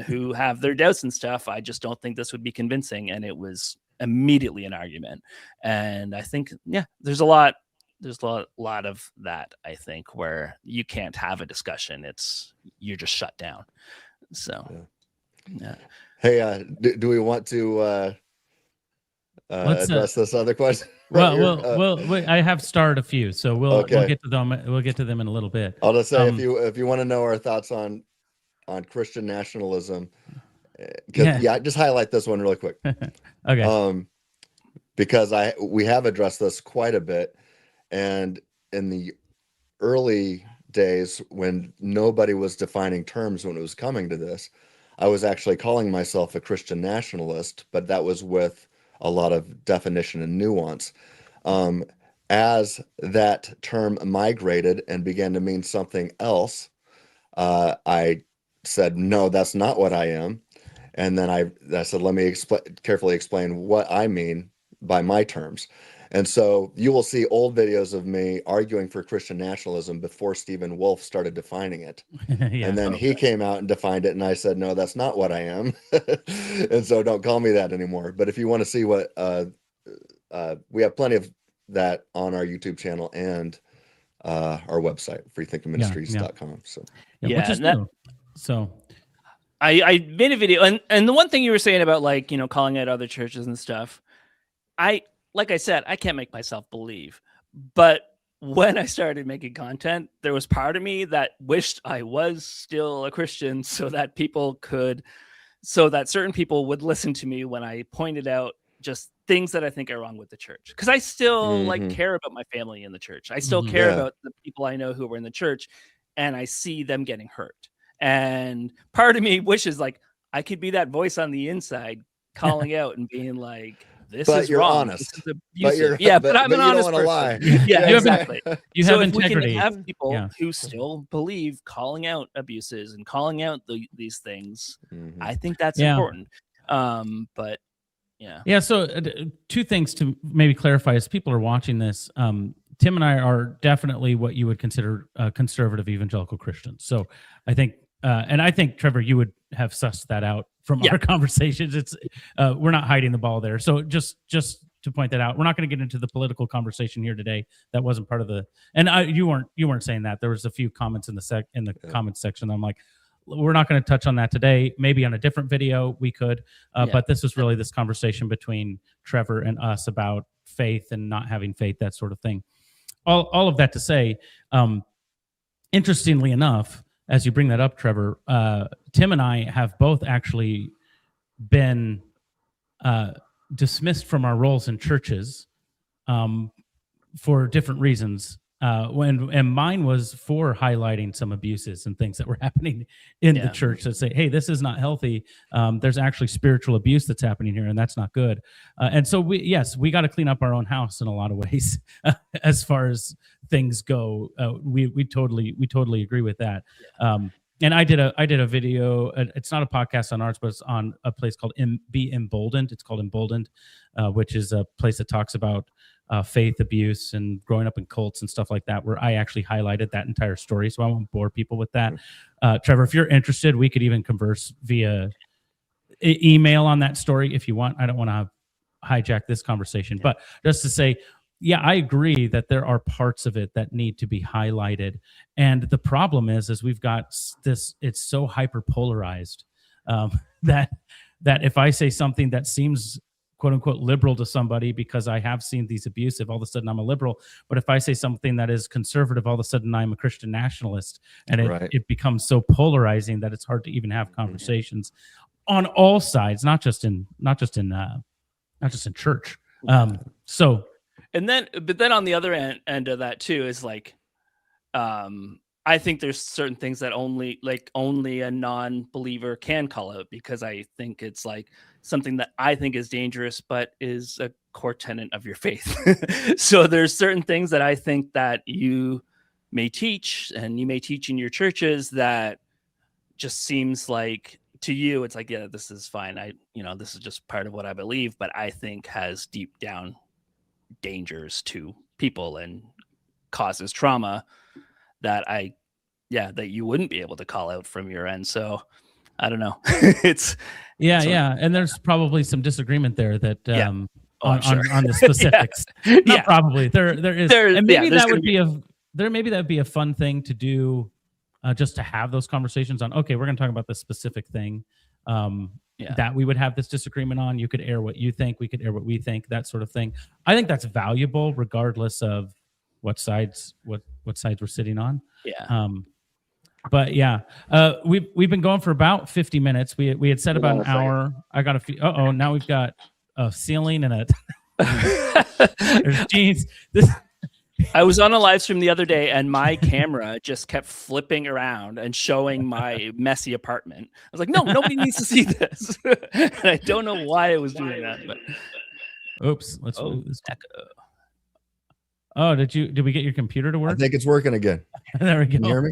who have their doubts and stuff, I just don't think this would be convincing. And it was immediately an argument. And I think, there's a lot of that, I think, where you can't have a discussion. You're just shut down. So, yeah. Hey, do we want to address this other question? I have starred a few, so we'll get to them. We'll get to them in a little bit. I'll just say, if you want to know our thoughts on Christian nationalism, just highlight this one really quick. Okay. Because we have addressed this quite a bit, and in the early days when nobody was defining terms when it was coming to this, I was actually calling myself a Christian nationalist, but that was with a lot of definition and nuance. As that term migrated and began to mean something else, I said, no, that's not what I am. And then I said, let me carefully explain what I mean by my terms. And so you will see old videos of me arguing for Christian nationalism before Stephen Wolfe started defining it. Yeah. And then he came out and defined it, and I said, no, that's not what I am. And so don't call me that anymore. But if you want to see what we have plenty of that on our YouTube channel and our website, freethinkingministries.com. So which is new. So I made a video, and the one thing you were saying about, like, you know, calling out other churches and stuff, like I said, I can't make myself believe, but when I started making content, there was part of me that wished I was still a Christian, so that certain people would listen to me when I pointed out just things that I think are wrong with the church. Because I still like care about my family in the church. I still care about the people I know who were in the church, and I see them getting hurt. And part of me wishes, like, I could be that voice on the inside calling out and being like, this is you're wrong. honest. This is but I'm an honest person. Lie. Yeah, exactly. You have if integrity. we can have people who still believe calling out abuses and calling out these things, I think that's important. But yeah. So two things to maybe clarify as people are watching this. Tim and I are definitely what you would consider conservative evangelical Christians. So I think, and I think, Trevor, you would have sussed that out from our conversations. It's we're not hiding the ball there. So just to point that out, we're not going to get into the political conversation here today. That wasn't part of the. And you weren't saying that. There was a few comments in the comments section. I'm like, we're not going to touch on that today. Maybe on a different video we could. But this is really this conversation between Trevor and us about faith and not having faith, that sort of thing. All of that to say, interestingly enough, as you bring that up, Trevor, Tim and I have both actually been dismissed from our roles in churches for different reasons. And mine was for highlighting some abuses and things that were happening in the church that say, hey, this is not healthy. There's actually spiritual abuse that's happening here, and that's not good. And so we got to clean up our own house in a lot of ways as far as things go. We totally agree with that. And I did a video. It's not a podcast on ours, but it's on a place called Be Emboldened. It's called Emboldened, which is a place that talks about faith abuse and growing up in cults and stuff like that, where I actually highlighted that entire story. So I won't bore people with that. Trevor, if you're interested, we could even converse via email on that story if you want. I don't want to hijack this conversation, but just to say, I agree that there are parts of it that need to be highlighted. And the problem is we've got this, it's so hyper polarized that if I say something that seems quote unquote liberal to somebody because I have seen these abusive, all of a sudden I'm a liberal. But if I say something that is conservative, all of a sudden I'm a Christian nationalist. And it becomes so polarizing that it's hard to even have conversations on all sides, not just in church. But then on the other end of that too is like, I think there's certain things that only a non-believer can call out, because I think it's like something that I think is dangerous, but is a core tenet of your faith. So there's certain things that I think that you may teach, and you may teach in your churches, that just seems like to you, it's like, yeah, this is fine. This is just part of what I believe, but I think has deep down dangers to people and causes trauma that that you wouldn't be able to call out from your end. So I don't know. And there's probably some disagreement there that on the specifics. Probably there is, and maybe that would be a fun thing to do, just to have those conversations on. Okay, we're going to talk about this specific thing that we would have this disagreement on. You could air what you think, we could air what we think, that sort of thing. I think that's valuable regardless of what sides we're sitting on. But we've been going for about 50 minutes. We had said about an hour. I got a few. Now we've got a ceiling and a there's jeans. I was on a live stream the other day, and my camera just kept flipping around and showing my messy apartment. I was like, no, nobody needs to see this. And I don't know why it was doing that, but Oops. Let's move this. Oh, did we get your computer to I work? think it's working again. There we go. Can you hear me?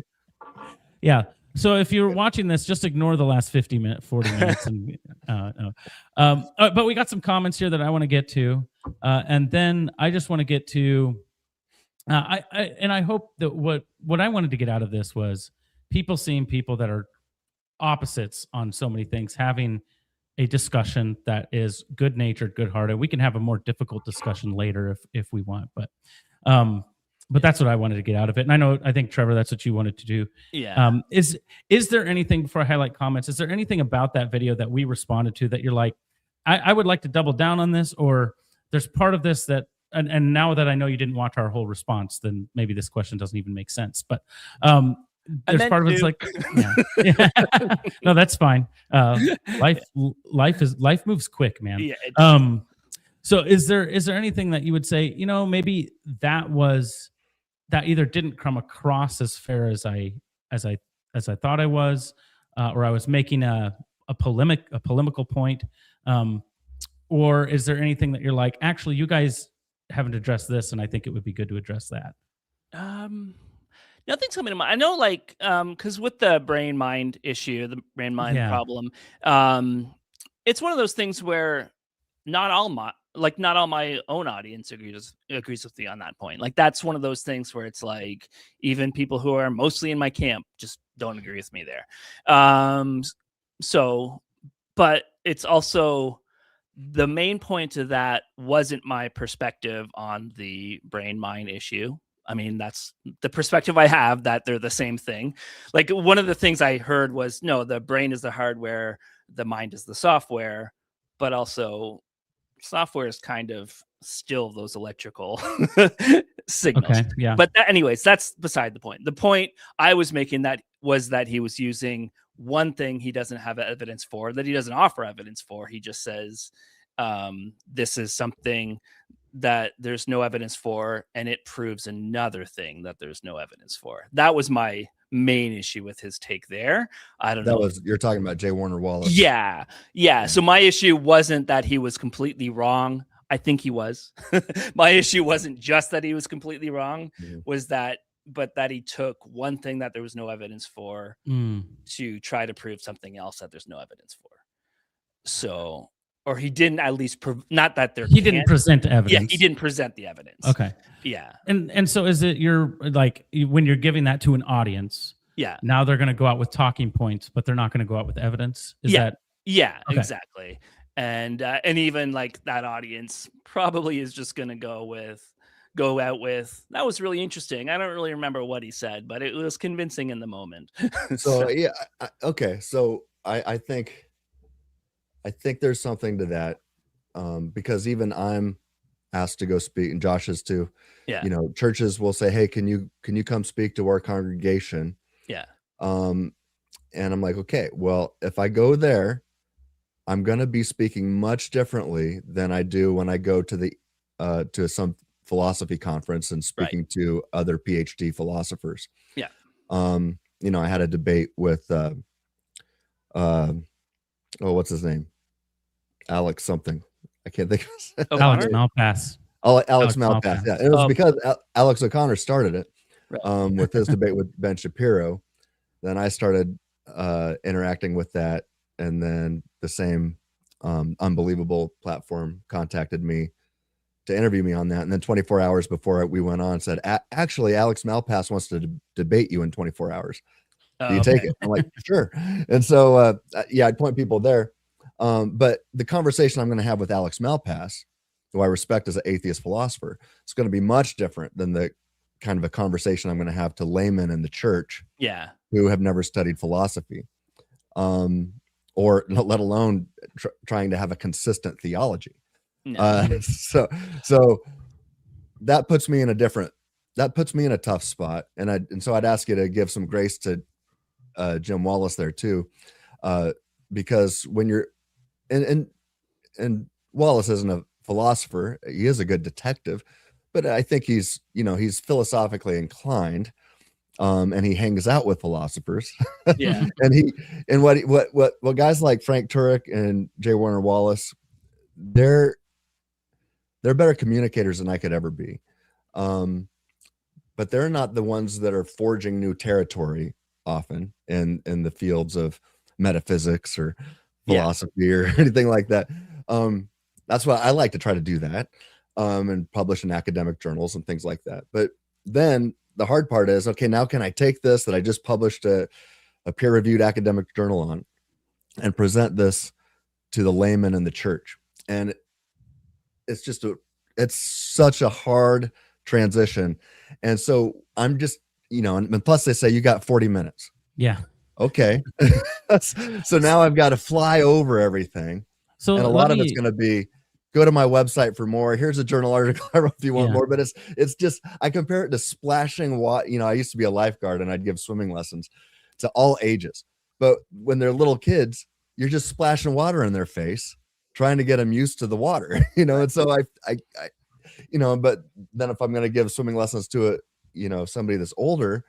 Yeah. So if you're watching this, just ignore the last 40 minutes. And, but we got some comments here that I want to get to. And then I just want to get to, I hope that what I wanted to get out of this was people seeing people that are opposites on so many things, having a discussion that is good natured, good hearted. We can have a more difficult discussion later if we want, but that's what I wanted to get out of it. And I think Trevor, that's what you wanted to do. yeah. Is there anything, before I highlight comments, is there anything about that video that we responded to that you're like, I would like to double down on this, or there's part of this that, and now that I know you didn't watch our whole response, then maybe this question doesn't even make sense. But there's part of it's like, yeah. No, that's fine. Life moves quick, man. Yeah, so is there anything that you would say, maybe that either didn't come across as fair as I thought I was, or I was making a polemical point, or is there anything that you're like, actually, you guys haven't addressed this, and I think it would be good to address that? Nothing's coming to mind. I know, like, because with the brain mind issue, the brain mind problem, it's one of those things where not all my own audience agrees with me on that point. Like, that's one of those things where it's like, even people who are mostly in my camp just don't agree with me there. But it's also, the main point of that wasn't my perspective on the brain mind issue. I mean, that's the perspective I have, that they're the same thing. Like, one of the things I heard was, no, the brain is the hardware, the mind is the software, but also software is kind of still those electrical signals. Okay, yeah. But anyways, that's beside the point. The point I was making was that he was using one thing he doesn't have evidence for, that he doesn't offer evidence for. He just says, this is something that there's no evidence for, and it proves another thing that there's no evidence for. That was my main issue with his take there. I don't know. You're talking about J. Warner Wallace. Yeah. So my issue wasn't that he was completely wrong. I think he was. My issue wasn't just that he was completely wrong, but that he took one thing that there was no evidence for to try to prove something else that there's no evidence for. So, or he didn't at least not that there. He didn't present evidence. Yeah, he didn't present the evidence. Okay. Yeah. And so is it, you're like, when you're giving that to an audience, now they're going to go out with talking points, but they're not going to go out with evidence? Okay. Exactly. And even like that audience probably is just going to go out with, that was really interesting. I don't really remember what he said, but it was convincing in the moment. So okay. So I think there's something to that, because even I'm asked to go speak, and Josh is too. Yeah. Churches will say, "Hey, can you come speak to our congregation?" Yeah. And I'm like, okay, well, if I go there, I'm going to be speaking much differently than I do when I go to to some philosophy conference and speaking to other PhD philosophers. Yeah. I had a debate with what's his name? Alex something. I can't think of it. Alex Malpass. Alex Malpass. Yeah. It was because Alex O'Connor started it with his debate with Ben Shapiro. Then I started interacting with that. And then the same unbelievable platform contacted me to interview me on that. And then 24 hours before we went on, said, actually, Alex Malpass wants to debate you in 24 hours. Do you take it? I'm like, sure. And so, I'd point people there. But the conversation I'm going to have with Alex Malpass, who I respect as an atheist philosopher, it's going to be much different than the kind of a conversation I'm going to have to laymen in the church who have never studied philosophy, or let alone trying to have a consistent theology. No. So that puts me in a tough spot. And so I'd ask you to give some grace to Jim Wallace there too, because when you're and Wallace isn't a philosopher, he is a good detective, but I think he's philosophically inclined, and he hangs out with philosophers. Yeah. and what guys like Frank Turek and J. Warner Wallace, they're better communicators than I could ever be. But they're not the ones that are forging new territory often in the fields of metaphysics or philosophy or anything like that. That's why I like to try to do that, and publish in academic journals and things like that. But then the hard part is, okay, now can I take this that I just published a peer-reviewed academic journal on and present this to the layman in the church? And it's such a hard transition. And so I'm just, and plus they say you got 40 minutes. Yeah. Okay. So now I've got to fly over everything. So and a lot of it's going to be, go to my website for more. Here's a journal article I wrote if you want more. But it's just, I compare it to splashing water. I used to be a lifeguard and I'd give swimming lessons to all ages. But when they're little kids, you're just splashing water in their face, trying to get them used to the water, And so I but then if I'm going to give swimming lessons to somebody that's older,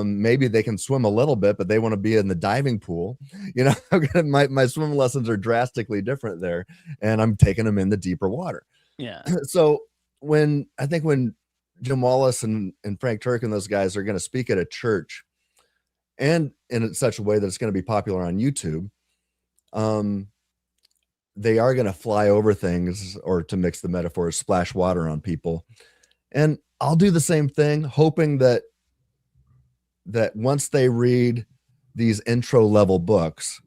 maybe they can swim a little bit, but they want to be in the diving pool. My swimming lessons are drastically different there, and I'm taking them in the deeper water. Yeah. So when Jim Wallace and Frank Turek and those guys are going to speak at a church, and in such a way that it's going to be popular on YouTube, they are going to fly over things, or, to mix the metaphors, splash water on people. And I'll do the same thing, hoping that once they read these intro level books,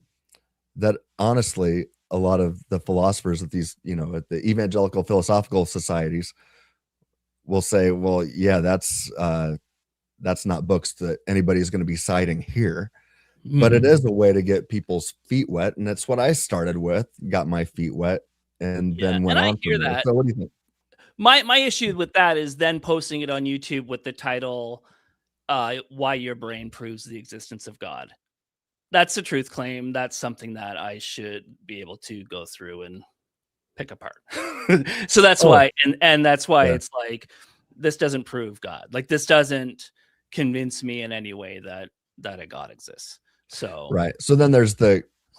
that honestly, a lot of the philosophers at these, at the evangelical philosophical societies will say, well, yeah, that's not books that anybody's going to be citing here. But it is a way to get people's feet wet, and that's what I started with. Got my feet wet, and then went on. I hear that. So what do you think? My issue with that is then posting it on YouTube with the title, "Why Your Brain Proves the Existence of God." That's a truth claim. That's something that I should be able to go through and pick apart. So that's why, and that's why it's like, this doesn't prove God. Like, this doesn't convince me in any way that a God exists. So right. So then there's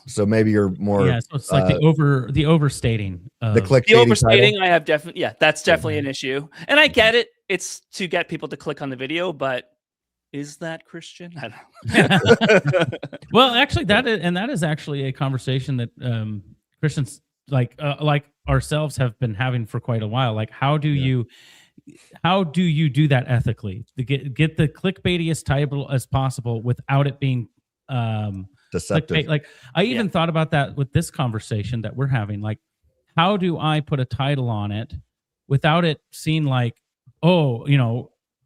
so maybe you're more. Yeah. So it's like the overstating. The clickbait. The overstating. Title. I have definitely. Yeah, that's definitely an issue, and I get it. It's to get people to click on the video, but is that Christian? I don't know. Well, actually, that is actually a conversation that Christians like ourselves have been having for quite a while. Like, how do you do that ethically? To get the clickbaitiest title as possible without it being deceptive. Clickbait. Like, I even thought about that with this conversation that we're having. Like, how do I put a title on it without it seem like, I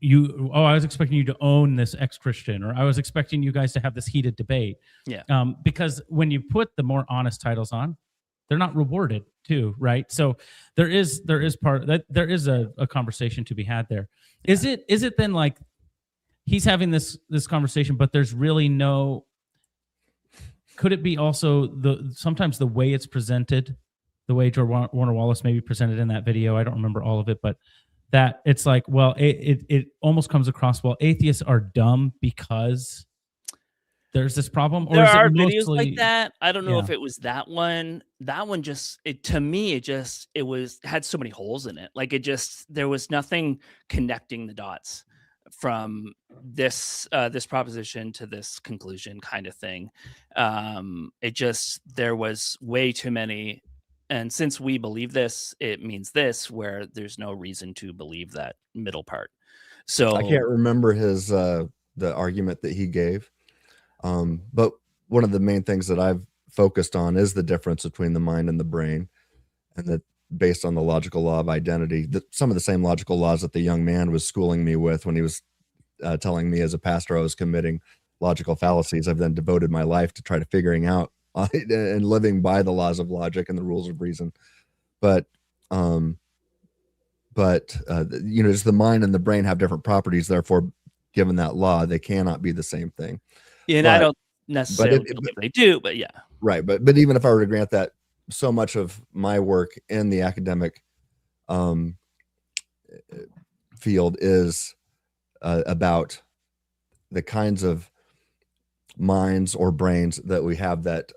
was expecting you to own this ex-Christian, or I was expecting you guys to have this heated debate. Yeah. Because when you put the more honest titles on, they're not rewarded too, right? So there is part that there is a conversation to be had there. Is it then like he's having this conversation, but there's really no? Could it be also sometimes the way it's presented, the way George Warner Wallace maybe presented in that video? I don't remember all of it, but that it's like, well, it almost comes across, well, atheists are dumb because there's this problem. Or there is are it videos mostly, like that. I don't know if it was that one. That one just, to me, it had so many holes in it. Like, there was nothing connecting the dots from this proposition to this conclusion, kind of thing. There was way too many. And since we believe this, it means this, where there's no reason to believe that middle part. So I can't remember the argument that he gave. But one of the main things that I've focused on is the difference between the mind and the brain, and that based on the logical law of identity, some of the same logical laws that the young man was schooling me with when he was telling me as a pastor I was committing logical fallacies. I've then devoted my life to try to figuring out and living by the laws of logic and the rules of reason. But just the mind and the brain have different properties. Therefore, given that law, they cannot be the same thing. Yeah, and I don't necessarily believe they do, but yeah. Right. But even if I were to grant that, so much of my work in the academic field is about the kinds of minds or brains that we have that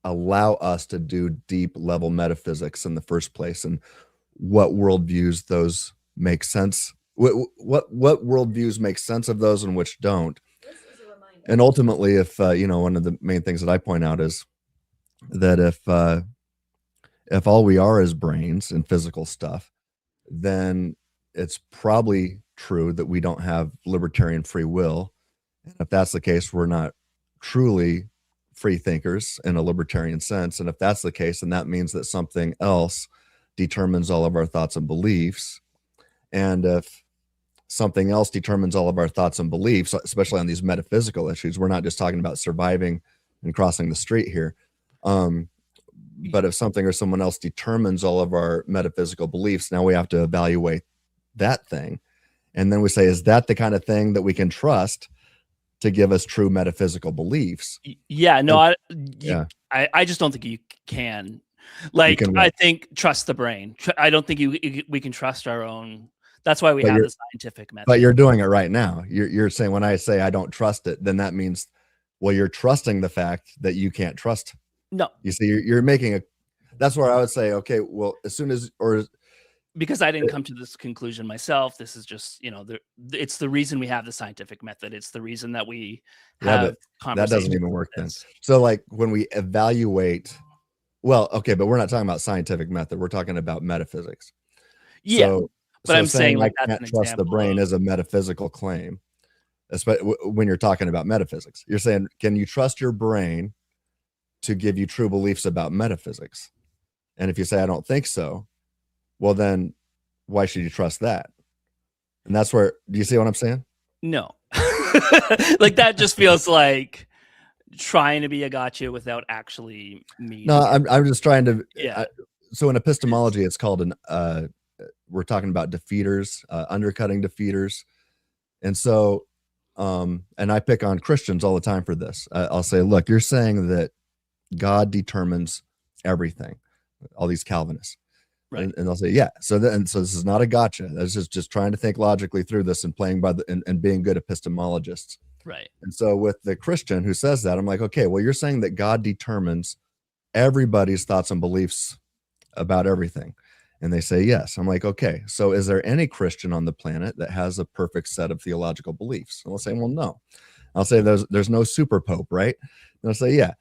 allow us to do deep level metaphysics in the first place, and what worldviews those make sense. What worldviews make sense of those and which don't. And ultimately, if one of the main things that I point out is that if all we are is brains and physical stuff, then it's probably true that we don't have libertarian free will. And if that's the case, we're not truly free thinkers in a libertarian sense. And if that's the case, then that means that something else determines all of our thoughts and beliefs. And if something else determines all of our thoughts and beliefs, especially on these metaphysical issues, we're not just talking about surviving and crossing the street here. But if something or someone else determines all of our metaphysical beliefs, now we have to evaluate that thing. And then we say, is that the kind of thing that we can trust to give us true metaphysical beliefs? Yeah, no, Yeah. I just don't think you can. Like, I think trust the brain. I don't think we can trust our own. That's why we have the scientific method. But you're doing it right now. You're saying, when I say I don't trust it, then that means, well, you're trusting the fact that you can't trust. No. You see, you're making that's where I would say, okay, well, as soon as, or because I didn't come to this conclusion myself. This is just, it's the reason we have the scientific method. It's the reason that we have conversations. That doesn't even work then. So like when we evaluate, well, okay, but we're not talking about scientific method. We're talking about metaphysics. Yeah. So, but I'm saying like I can't trust the brain is a metaphysical claim, especially when you're talking about metaphysics. You're saying, can you trust your brain to give you true beliefs about metaphysics? And if you say, I don't think so, well, then why should you trust that? And that's where, do you see what I'm saying? No. Like that just feels like trying to be a gotcha without actually meaning. No, I'm just trying to, so in epistemology, it's called we're talking about defeaters, undercutting defeaters. And so, and I pick on Christians all the time for this. I'll say, look, you're saying that God determines everything, all these Calvinists. Right. And they'll say, yeah. So this is not a gotcha. That's just trying to think logically through this and playing by and being good epistemologists. Right. And so with the Christian who says that, I'm like, okay, well, you're saying that God determines everybody's thoughts and beliefs about everything. And they say, yes. I'm like, okay, so is there any Christian on the planet that has a perfect set of theological beliefs? And they'll say, well, no. I'll say there's no super pope, right? And I'll say, yeah,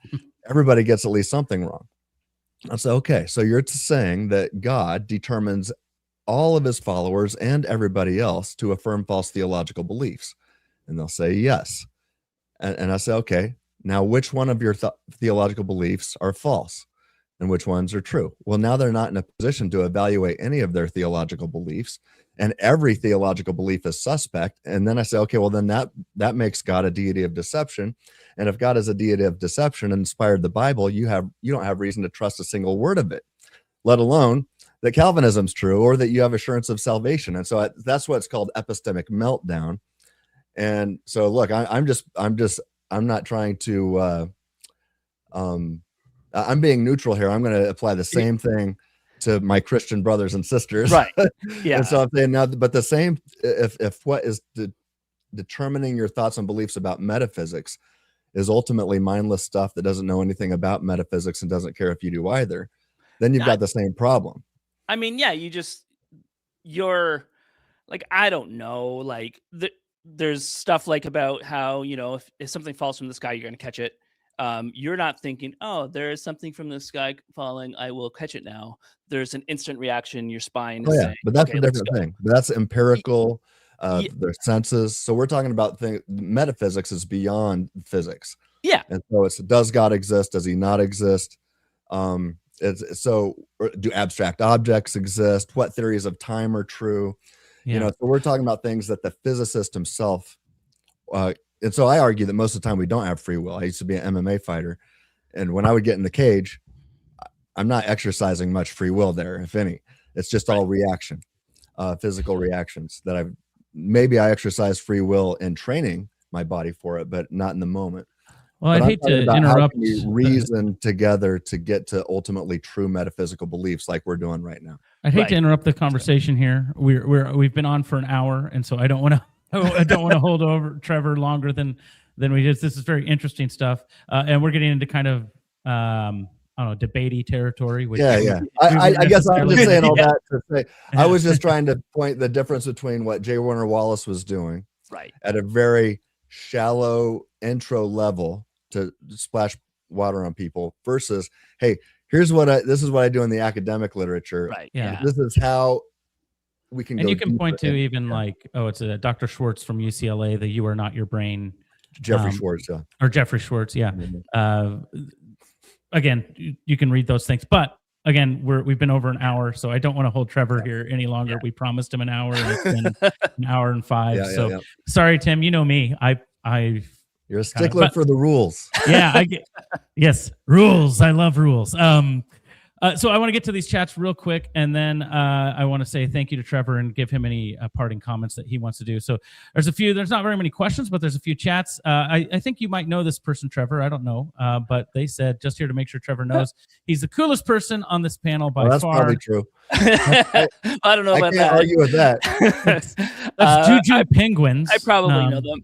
everybody gets at least something wrong. I'll say, okay, so you're saying that God determines all of his followers and everybody else to affirm false theological beliefs. And they'll say, yes. And I say, okay, now which one of your theological beliefs are false and which ones are true? Well, now they're not in a position to evaluate any of their theological beliefs, and every theological belief is suspect. And then I say, okay, well, then that makes God a deity of deception. And if God is a deity of deception and inspired the Bible, you don't have reason to trust a single word of it, let alone that Calvinism's true or that you have assurance of salvation. And so that's what's called epistemic meltdown. And so, look, I'm not trying to, I'm being neutral here. I'm going to apply the same thing to my Christian brothers and sisters. Right. Yeah. And so I'm saying now, but the same, if what is determining your thoughts and beliefs about metaphysics is ultimately mindless stuff that doesn't know anything about metaphysics and doesn't care if you do either, then you've got the same problem. I mean, yeah, you're like, I don't know, like there's stuff like about how, if something falls from the sky, you're going to catch it. You're not thinking, oh, there is something from the sky falling, I will catch it now. There's an instant reaction. Your spine is saying, but that's a different thing. That's empirical. Their senses. So we're talking about metaphysics is beyond physics. Yeah. And so it's, does God exist? Does he not exist? So do abstract objects exist? What theories of time are true? So we're talking about things that the physicist himself, and so I argue that most of the time we don't have free will. I used to be an MMA fighter, and when I would get in the cage, I'm not exercising much free will there, if any. It's just all reaction, physical reactions that maybe I exercise free will in training my body for it, but not in the moment. Well, But I'd I'm hate talking to about interrupt. how can you reason together to get to ultimately true metaphysical beliefs like we're doing right now. I'd hate Right. to interrupt the conversation here. We've been on for an hour, and so I don't want to I don't want to hold over Trevor longer than we did. This is very interesting stuff, and we're getting into kind of I don't know, debatey territory. Which Yeah. we I weren't guess I'm just necessarily- saying all Yeah. that to say I was just trying to point the difference between what J. Warner Wallace was doing Right. at a very shallow intro level to splash water on people versus, hey, this is what I do in the academic literature. Right. Yeah. Yeah. This is how we can And go you can point to deeper in- even like, oh, it's a Dr. Schwartz from UCLA, the "You Are Not Your Brain," Jeffrey Schwartz. Yeah. or Jeffrey Schwartz. Yeah. Mhm. Again, you can read those things, but again, we've been over an hour, so I don't want to hold Trevor here any longer. Yeah. We promised him an hour, and it's been an hour and 5. Yeah. Sorry, Tim. You know me. I You're a stickler but- for the rules. yeah, I get yes, rules. I love rules. So I want to get to these chats real quick, and then I want to say thank you to Trevor and give him any parting comments that he wants to do. So there's not very many questions, but there's a few chats. I think you might know this person, Trevor. I don't know, but they said just here to make sure Trevor knows he's the coolest person on this panel by Well, that's far. probably true. I don't know I about can't that. argue with that. That's Juju Penguins. I probably know them.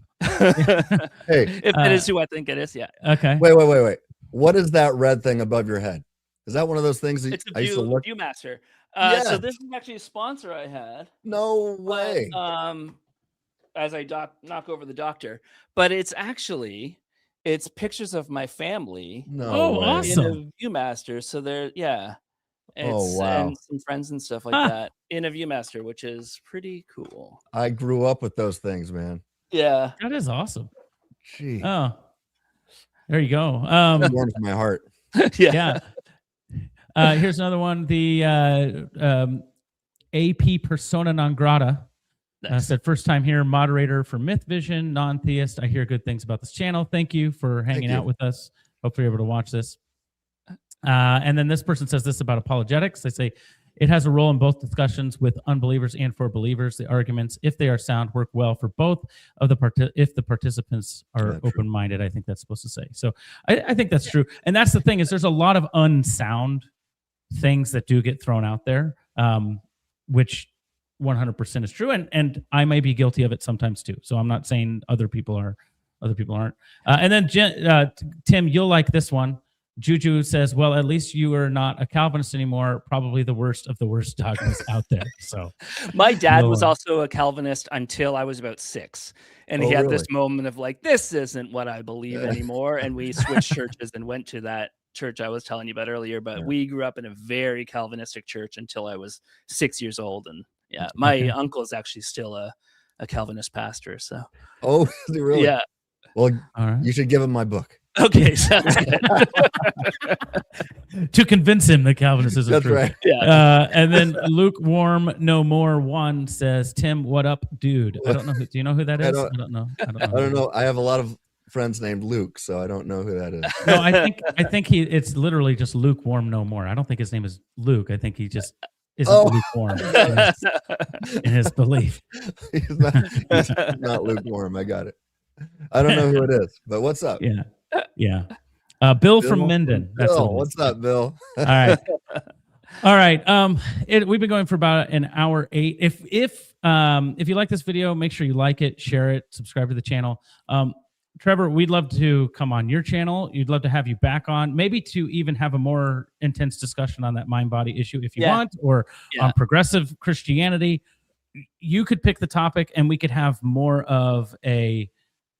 Hey, If it is who I think it is, yeah. Okay. wait. What is that red thing above your head? Is that one of those things that It's I used to look? Viewmaster. Yeah. So this is actually a sponsor I had. No way. As I knock over the doctor, but it's pictures of my family No Oh, way. awesome. in a Viewmaster. So Oh, it's wow. and some friends and stuff like Huh. that in a Viewmaster, which is pretty cool. I grew up with those things, man. Yeah. That is awesome. Gee, Oh, there you go. it warms my heart. Yeah. Here's another one. The AP persona non grata Nice. said, first time here, moderator for Myth Vision, non-theist. I hear good things about this channel. Thank you for hanging you. out with us. Hopefully you're able to watch this. And then this person says this about apologetics. They say, it has a role in both discussions with unbelievers and for believers. The arguments, if they are sound, work well for both of the if the participants are Yeah, true. open-minded. I think that's supposed to say. So I think that's true. And that's the thing is there's a lot of unsound things that do get thrown out there, which 100% is true. And I may be guilty of it sometimes too. So I'm not saying other people aren't. And then Tim, you'll like this one. Juju says, well, at least you are not a Calvinist anymore. Probably the worst of the worst dogmas out there. So My dad No was one. also a Calvinist until I was about 6. And he Oh, had really? this moment of like, this isn't what I believe anymore. And we switched churches and went to that church I was telling you about earlier. But Yeah. we grew up in a very Calvinistic church until I was 6 years old. And yeah, my Okay. uncle is actually still a Calvinist pastor. So Oh, is it really? yeah. Well, all right. you should give him my book. Okay, sounds good. To convince him that Calvinism is That's true. right. Yeah. And then lukewarm no more one says, Tim, what up, dude? I don't know. Do you know who that I is? don't- I don't know. I don't know. I have a lot of friends named Luke, so I don't know who that is. No, I think it's literally just lukewarm no more. I don't think his name is Luke. I think he just isn't Oh. lukewarm in his belief. he's not lukewarm. I got it. I don't know who it is, but what's up? Yeah. Bill from Minden. That's Bill, who it is. what's up, Bill? All right. All right. We've been going for about an hour 8. If you like this video, make sure you like it, share it, subscribe to the channel. Trevor, we'd love to come on your channel. You'd love to have you back on, maybe to even have a more intense discussion on that mind-body issue if you want, or Yeah. on progressive Christianity. You could pick the topic and we could have more of a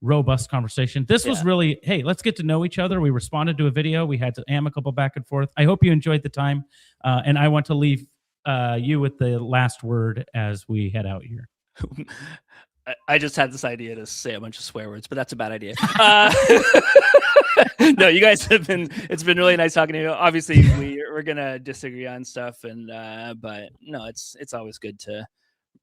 robust conversation. This was really, hey, let's get to know each other. We responded to a video. We had amicable back and forth. I hope you enjoyed the time. And I want to leave you with the last word as we head out here. I just had this idea to say a bunch of swear words, but that's a bad idea. No, you guys it's been really nice talking to you. Obviously we're going to disagree on stuff but no, it's always good to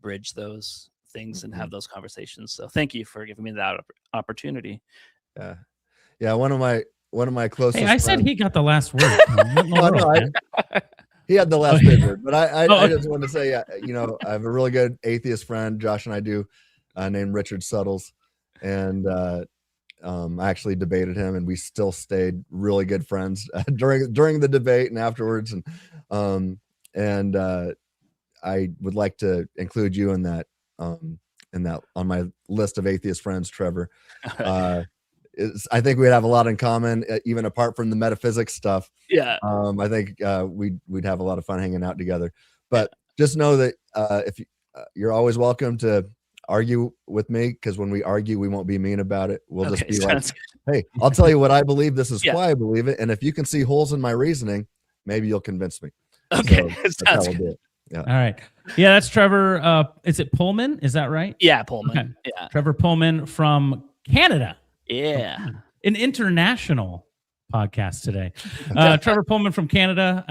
bridge those things and have those conversations. So thank you for giving me that opportunity. Yeah. One of my closest. Hey, I said friends- he got the last word. What in the Oh, world, no, man? he had the last big word, but I Oh, okay. just want to say, I have a really good atheist friend, Josh and I do, named Richard Suttles, and I actually debated him, and we still stayed really good friends during the debate and afterwards. And I would like to include you in that on my list of atheist friends, Trevor. I think we'd have a lot in common, even apart from the metaphysics stuff. Yeah. I think we'd have a lot of fun hanging out together. But just know that if you're always welcome to argue with me, because when we argue, we won't be mean about it. We'll just be like, hey, I'll tell you what I believe. This is why I believe it. And if you can see holes in my reasoning, maybe you'll convince me. Okay. So that's how we'll do it. Yeah. All right. Yeah, that's Trevor. Is it Poelman? Is that right? Yeah, Poelman. Okay. Yeah. Trevor Poelman from Canada. Yeah. An international podcast today. Trevor Poelman from Canada.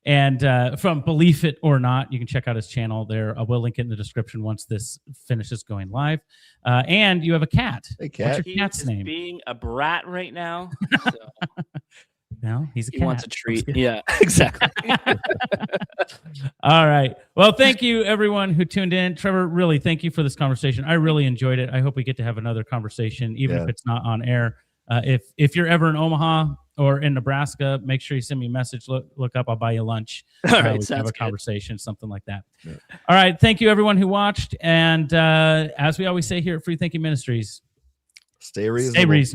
And from Believe It or Not, you can check out his channel there. I will link it in the description once this finishes going live. And you have a cat. Hey, cat. What's your cat's He is name? being a brat right now. So No, he's a cat. he wants a treat. Yeah, exactly. All right. Well, thank you, everyone who tuned in. Trevor, really, thank you for this conversation. I really enjoyed it. I hope we get to have another conversation, even if it's not on air. If you're ever in Omaha or in Nebraska, make sure you send me a message. Look up. I'll buy you lunch. All right, we can have a sounds good. conversation, something like that. Yeah. All right. Thank you, everyone who watched. And as we always say here at Free Thinking Ministries, stay reasonable. Stay reasonable.